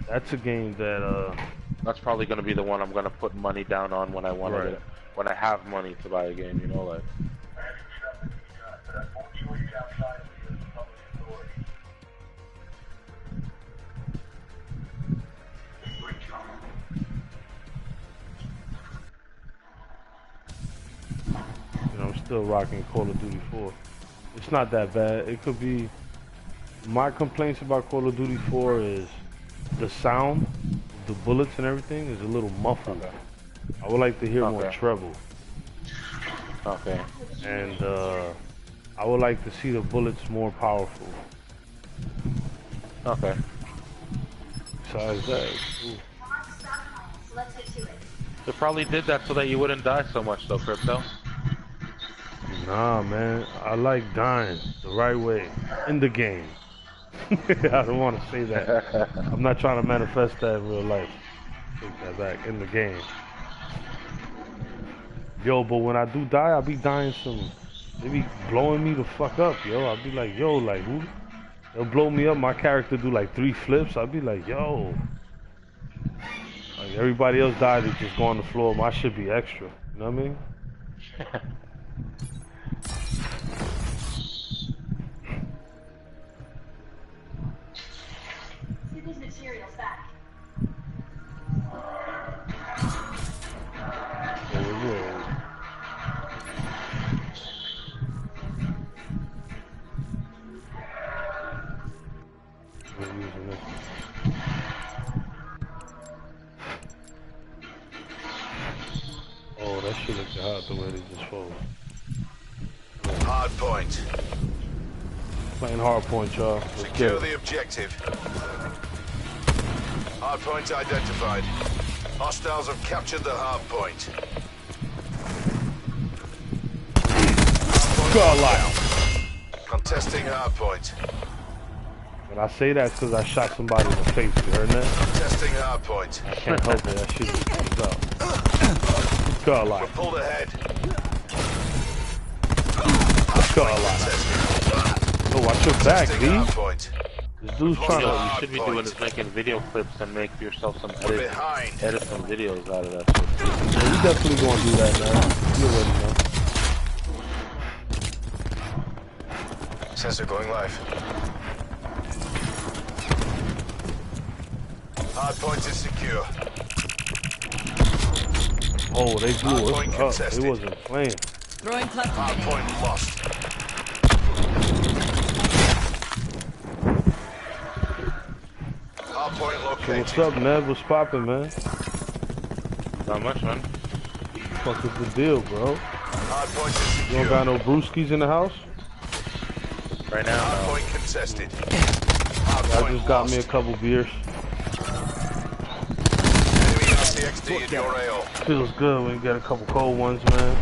That's a game that, That's probably going to be the one I'm going to put money down on when I want to when I have money to buy a game, you know, like. You know, I'm still rocking Call of Duty 4. It's not that bad. It could be... My complaints about Call of Duty 4 is the sound, the bullets and everything is a little muffled. Okay. I would like to hear more treble. Okay. And I would like to see the bullets more powerful. Okay. Besides that, it's cool. They probably did that so that you wouldn't die so much, though, Crypto. Nah, man. I like dying the right way in the game. I don't want to say that. I'm not trying to manifest that in real life. Take that back. In the game. Yo, but when I do die, I'll be dying some... They be blowing me the fuck up, yo. I'll be like, yo, like, who? They'll blow me up. My character do like 3 flips. I'll be like, yo. Like, everybody else died, they just go on the floor. My shit be extra. You know what I mean? Oh, that shit looks hot the way they just fold. Hard point. Playing hard point, y'all. Secure the objective. Hard point identified. Hostiles have captured the hard point. Godlike. Contesting hard point. When I say that, it's because I shot somebody in the face. You heard that? Contesting hard point. I can't help it. That shit just comes out. Godlike. We're pulled ahead. Godlike. Oh, watch your back, Contesting D. hard point. This dude's trying What to... you should be doing is making video clips and make yourself some edit some videos out of that shit. Yeah, we definitely gonna do that, man. You already know. Sensor going live. Hard point is secure. Oh, they blew Hard point us up. contested. They wasn't playing. Throwing cluster Hard grenade. point lost. Hard point So located. what's up, Nev? What's poppin', man? Not much, man. Fuck is the deal, bro? Hard point is You secure. don't got no brewskis in the house? Right now, Hard no. point contested. Hard I point just got lost. me a couple beers. Enemy RCXD in your AO. Feels good when you get a couple cold ones, man.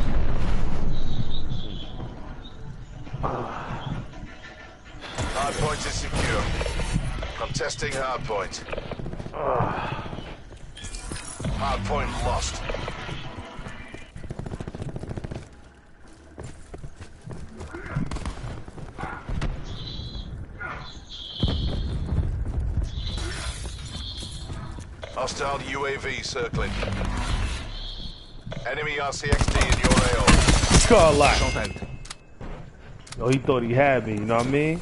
Hard point is secure. Contesting hard point. Hard point lost. Hostile UAV circling. Enemy RCXD in your AO. Godlike. Yo, he thought he had me, you know what I mean?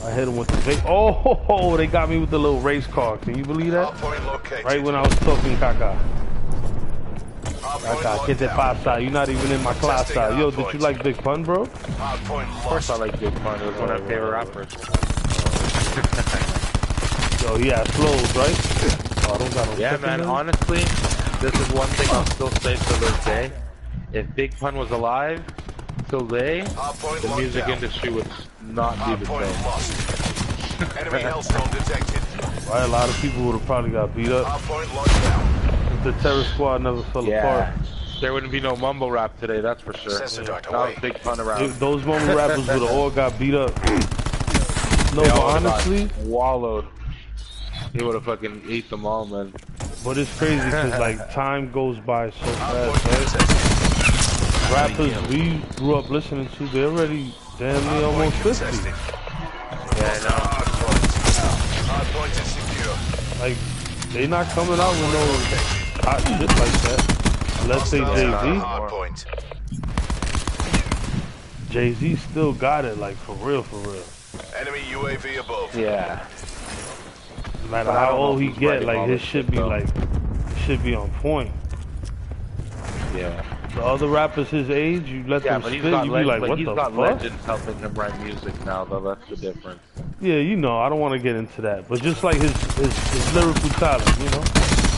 I hit him with the vape. Oh, they got me with the little race car. Can you believe that? Hard point located. Right when I was talking caca. Acá, ¿qué te pasa? You're not even in my class. Yo, did you like Big Pun, bro? Of course I like Big Pun. It was one of my favorite rappers. Yo, he has flows, right? Oh, I don't got no Yeah, man, honestly, this is one thing I'll still say to this day. If Big Pun was alive, till today, the music industry would not be the same. Enemy hellstorm detected. Right, a lot of people would have probably got beat up. Hardpoint locked down. If the terror squad never fell apart. There wouldn't be no mumble rap today, that's for sure. That was Big Pun around. Those mumble rappers would have all got beat up. No, but honestly, wallowed. He would have fucking ate them all, man. But it's crazy because like time goes by so fast, right? Rappers we grew up listening to, they're already damn near almost 50. Yeah, I know. Hardpoint is secure. Like, they not coming out with no hot shit like that. Unless they Jay-Z. Hardpoint. Jay-Z still got it, like, for real, for real. Enemy UAV above. Yeah. No matter how old he get, like, his shit be like, should be on point. Yeah. The other rappers his age, you let them spit, you be like, what the fuck? He's got legends helping him write music now, though. That's the difference. Yeah, you know, I don't want to get into that, but just like his lyrical talent, you know,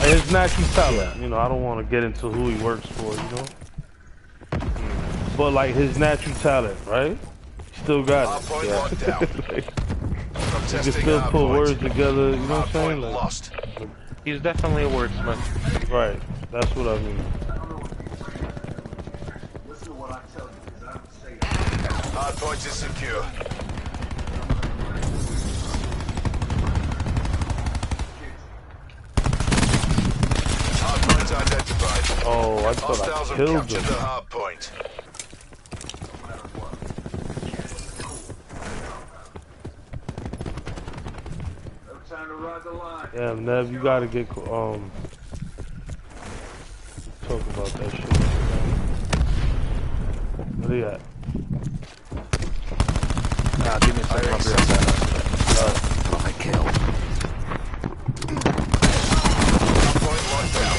like his natural talent, you know, I don't want to get into who he works for, you know, but like his natural talent, right? Still got it. Yeah. Like, you can still put words together, you know what I'm saying? Like, Lost. He's definitely a wordsmith. Right, that's what I mean. Hardpoint is secure. Hardpoint identified. Oh, I thought Hostiles I have killed captured him. the hardpoint. Yeah, Nev, you gotta get talk about that shit. Where they at? Nah, give me a second. I'll be right back. I killed. Hardpoint locked down.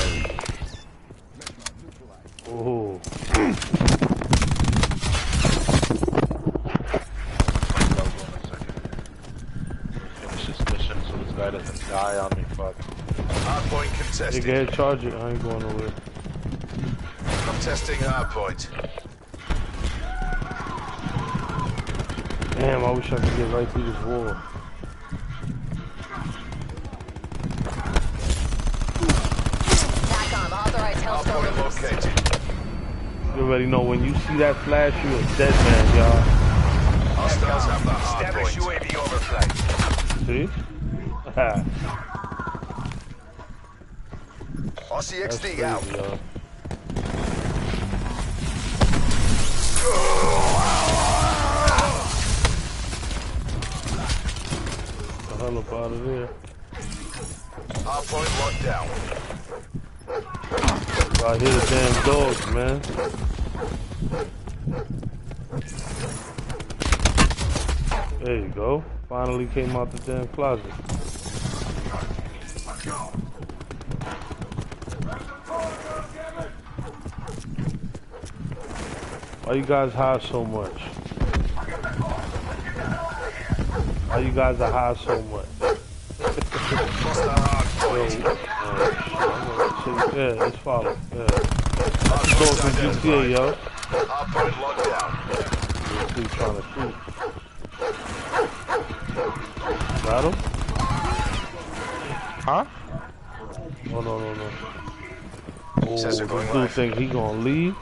Oh. Finish this mission so this guy doesn't die on me. Fuck. Hardpoint They contested. get charge it. I ain't going nowhere. Contesting hardpoint. Damn, I wish I could get right through this wall. TACOM, authorized hellstorm Hardpoint release. located. You already know when you see that flash, you a dead man, y'all. Hostiles have the Establish hardpoint. UAV overflight. See? That's RCXD crazy, out. y'all. The hell up out of there. Hardpoint locked down. I hear the damn dogs, man. There you go. Finally came out the damn closet. Why you guys hide so much? Why you guys are high so much? Lost the hardpoint. Yeah, let's follow. Yeah. Dogs from GTA, yo. Hardpoint locked down. He's trying to shoot. Got him? Huh? Oh, no. Oh, Says this they're going dude live. think he gonna leave?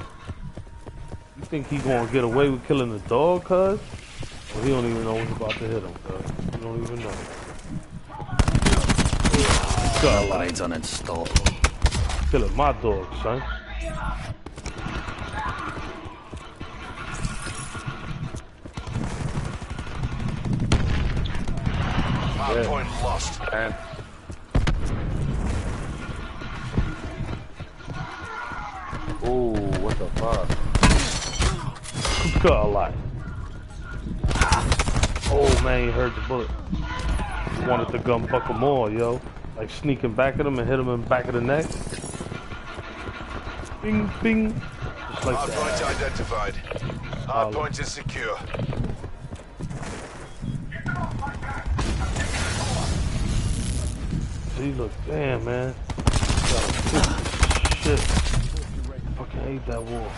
You think he gonna get away with killing the dog, cuz? Well, he don't even know what's about to hit him, cuz. He don't even know. God, Blades uninstalled. killing my dog, son. Hardpoint lost. And ooh, what the fuck? Got a lot. Oh man, he heard the bullet. He wanted the gun buckle more, yo. Like sneaking back at him and hit him in the back of the neck. Bing, bing. Just like Hard point that. identified. Hard point is secure. See, look, damn, man. Shit. Fucking hate that war.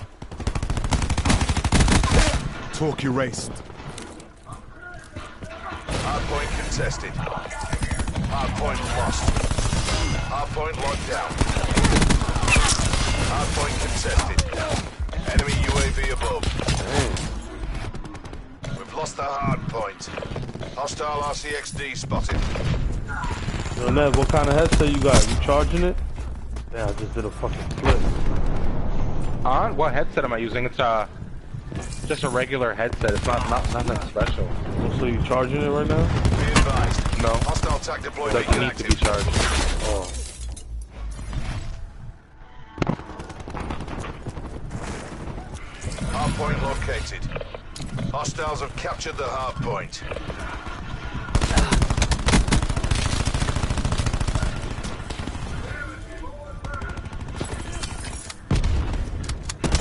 Talk erased. Hard point contested. Hard point lost. Hard point locked down. Hard point contested. Enemy UAV above. We've lost the hard point. Hostile RCXD spotted. Yo, Nev, what kind of headset you got? You charging it? Yeah, I just did a fucking flip. What headset am I using? It's just a regular headset. It's nothing special. Oh, so you charging it right now? Be advised. No. Hostile TAC It deployed doesn't beacon need to be active. charged. Oh. Hard point located. Hostiles have captured the hard point.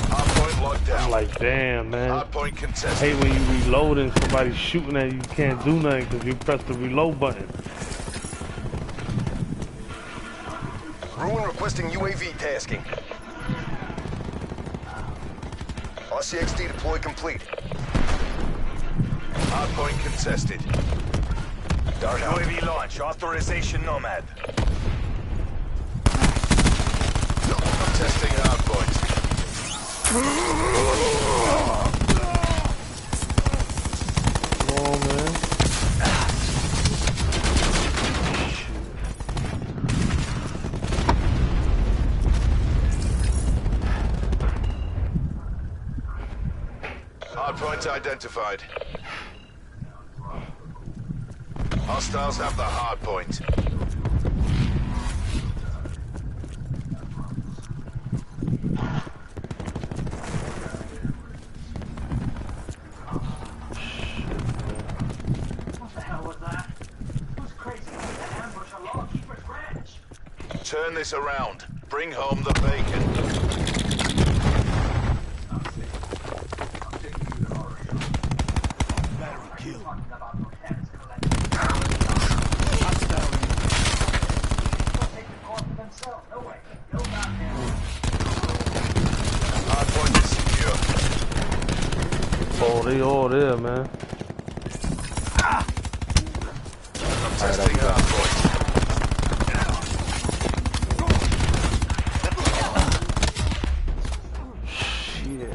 Hard point locked down. I'm like, damn, man. Hard point I contested. hate when you reload and somebody's shooting at you, you can't do nothing because you press the reload button. Ruin requesting UAV tasking. RCXD deploy complete. Hard point contested. Dart out. UAV launch. Authorization Nomad. I'm testing hard point. Come on, man. Hard point identified. Hostiles have the hard point. Turn this around. Bring home the bacon. Hard point is secure. Oh, they all there, man. I'm testing hard point. Shit.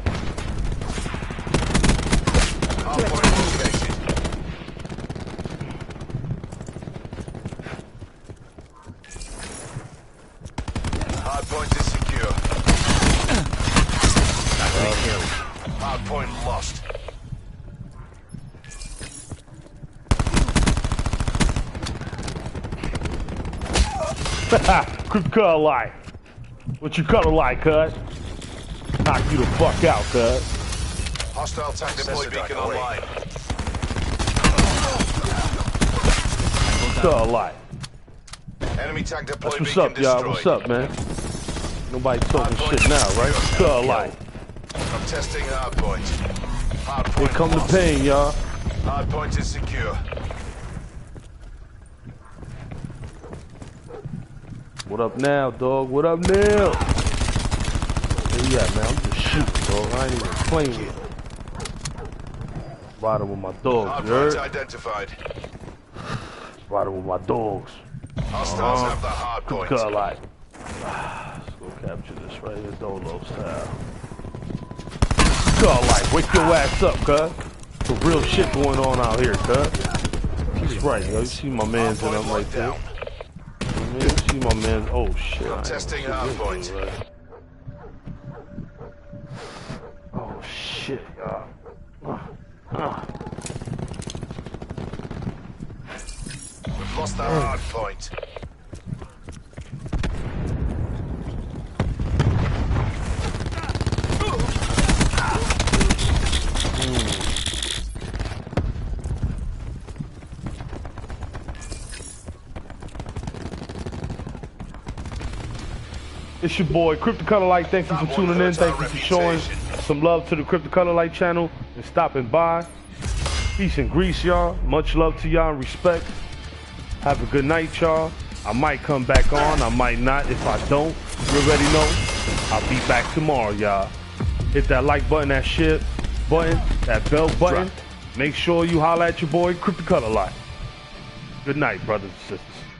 Hard point located. Hard point is secure. Hard point lost. Cut like. What you cut like, cuz? Knock you the fuck out, cuz. Hostile TAC deploy Sensor beacon dart away. online. Cut like. Enemy TAC deploy That's what's beacon up, y'all. destroyed. What's up, man? Nobody talking shit now, right? Cut like. I'm testing hard point. Hard Here point come the lost. pain, y'all. Hard point is secure. What up now, dog? What up now? Where you at, man? I'm just shooting, dog. I ain't even playing with it. Riding with my dogs, Hard you heard? point identified. Riding with my dogs. Hostiles have the hard point. Cut like. Let's go capture this right here, Dolo style. Cut like. Wake your ass up, cuz. Some real shit going on out here, cuz. He's right, yo. You see my man's in Hard them point right there. locked down. You see my man's. Oh shit. I ain't Testing gonna hard shoot point. this dude, right? Oh shit, y'all. We've lost the hard point. It's your boy, Crypto Color Light. Thank you for tuning in. Thank you for showing some love to the Crypto Color Light channel and stopping by. Peace and grease, y'all. Much love to y'all and respect. Have a good night, y'all. I might come back on. I might not. If I don't, you already know. I'll be back tomorrow, y'all. Hit that like button, that share button, that bell button. Make sure you holler at your boy, Crypto Color Light. Good night, brothers and sisters.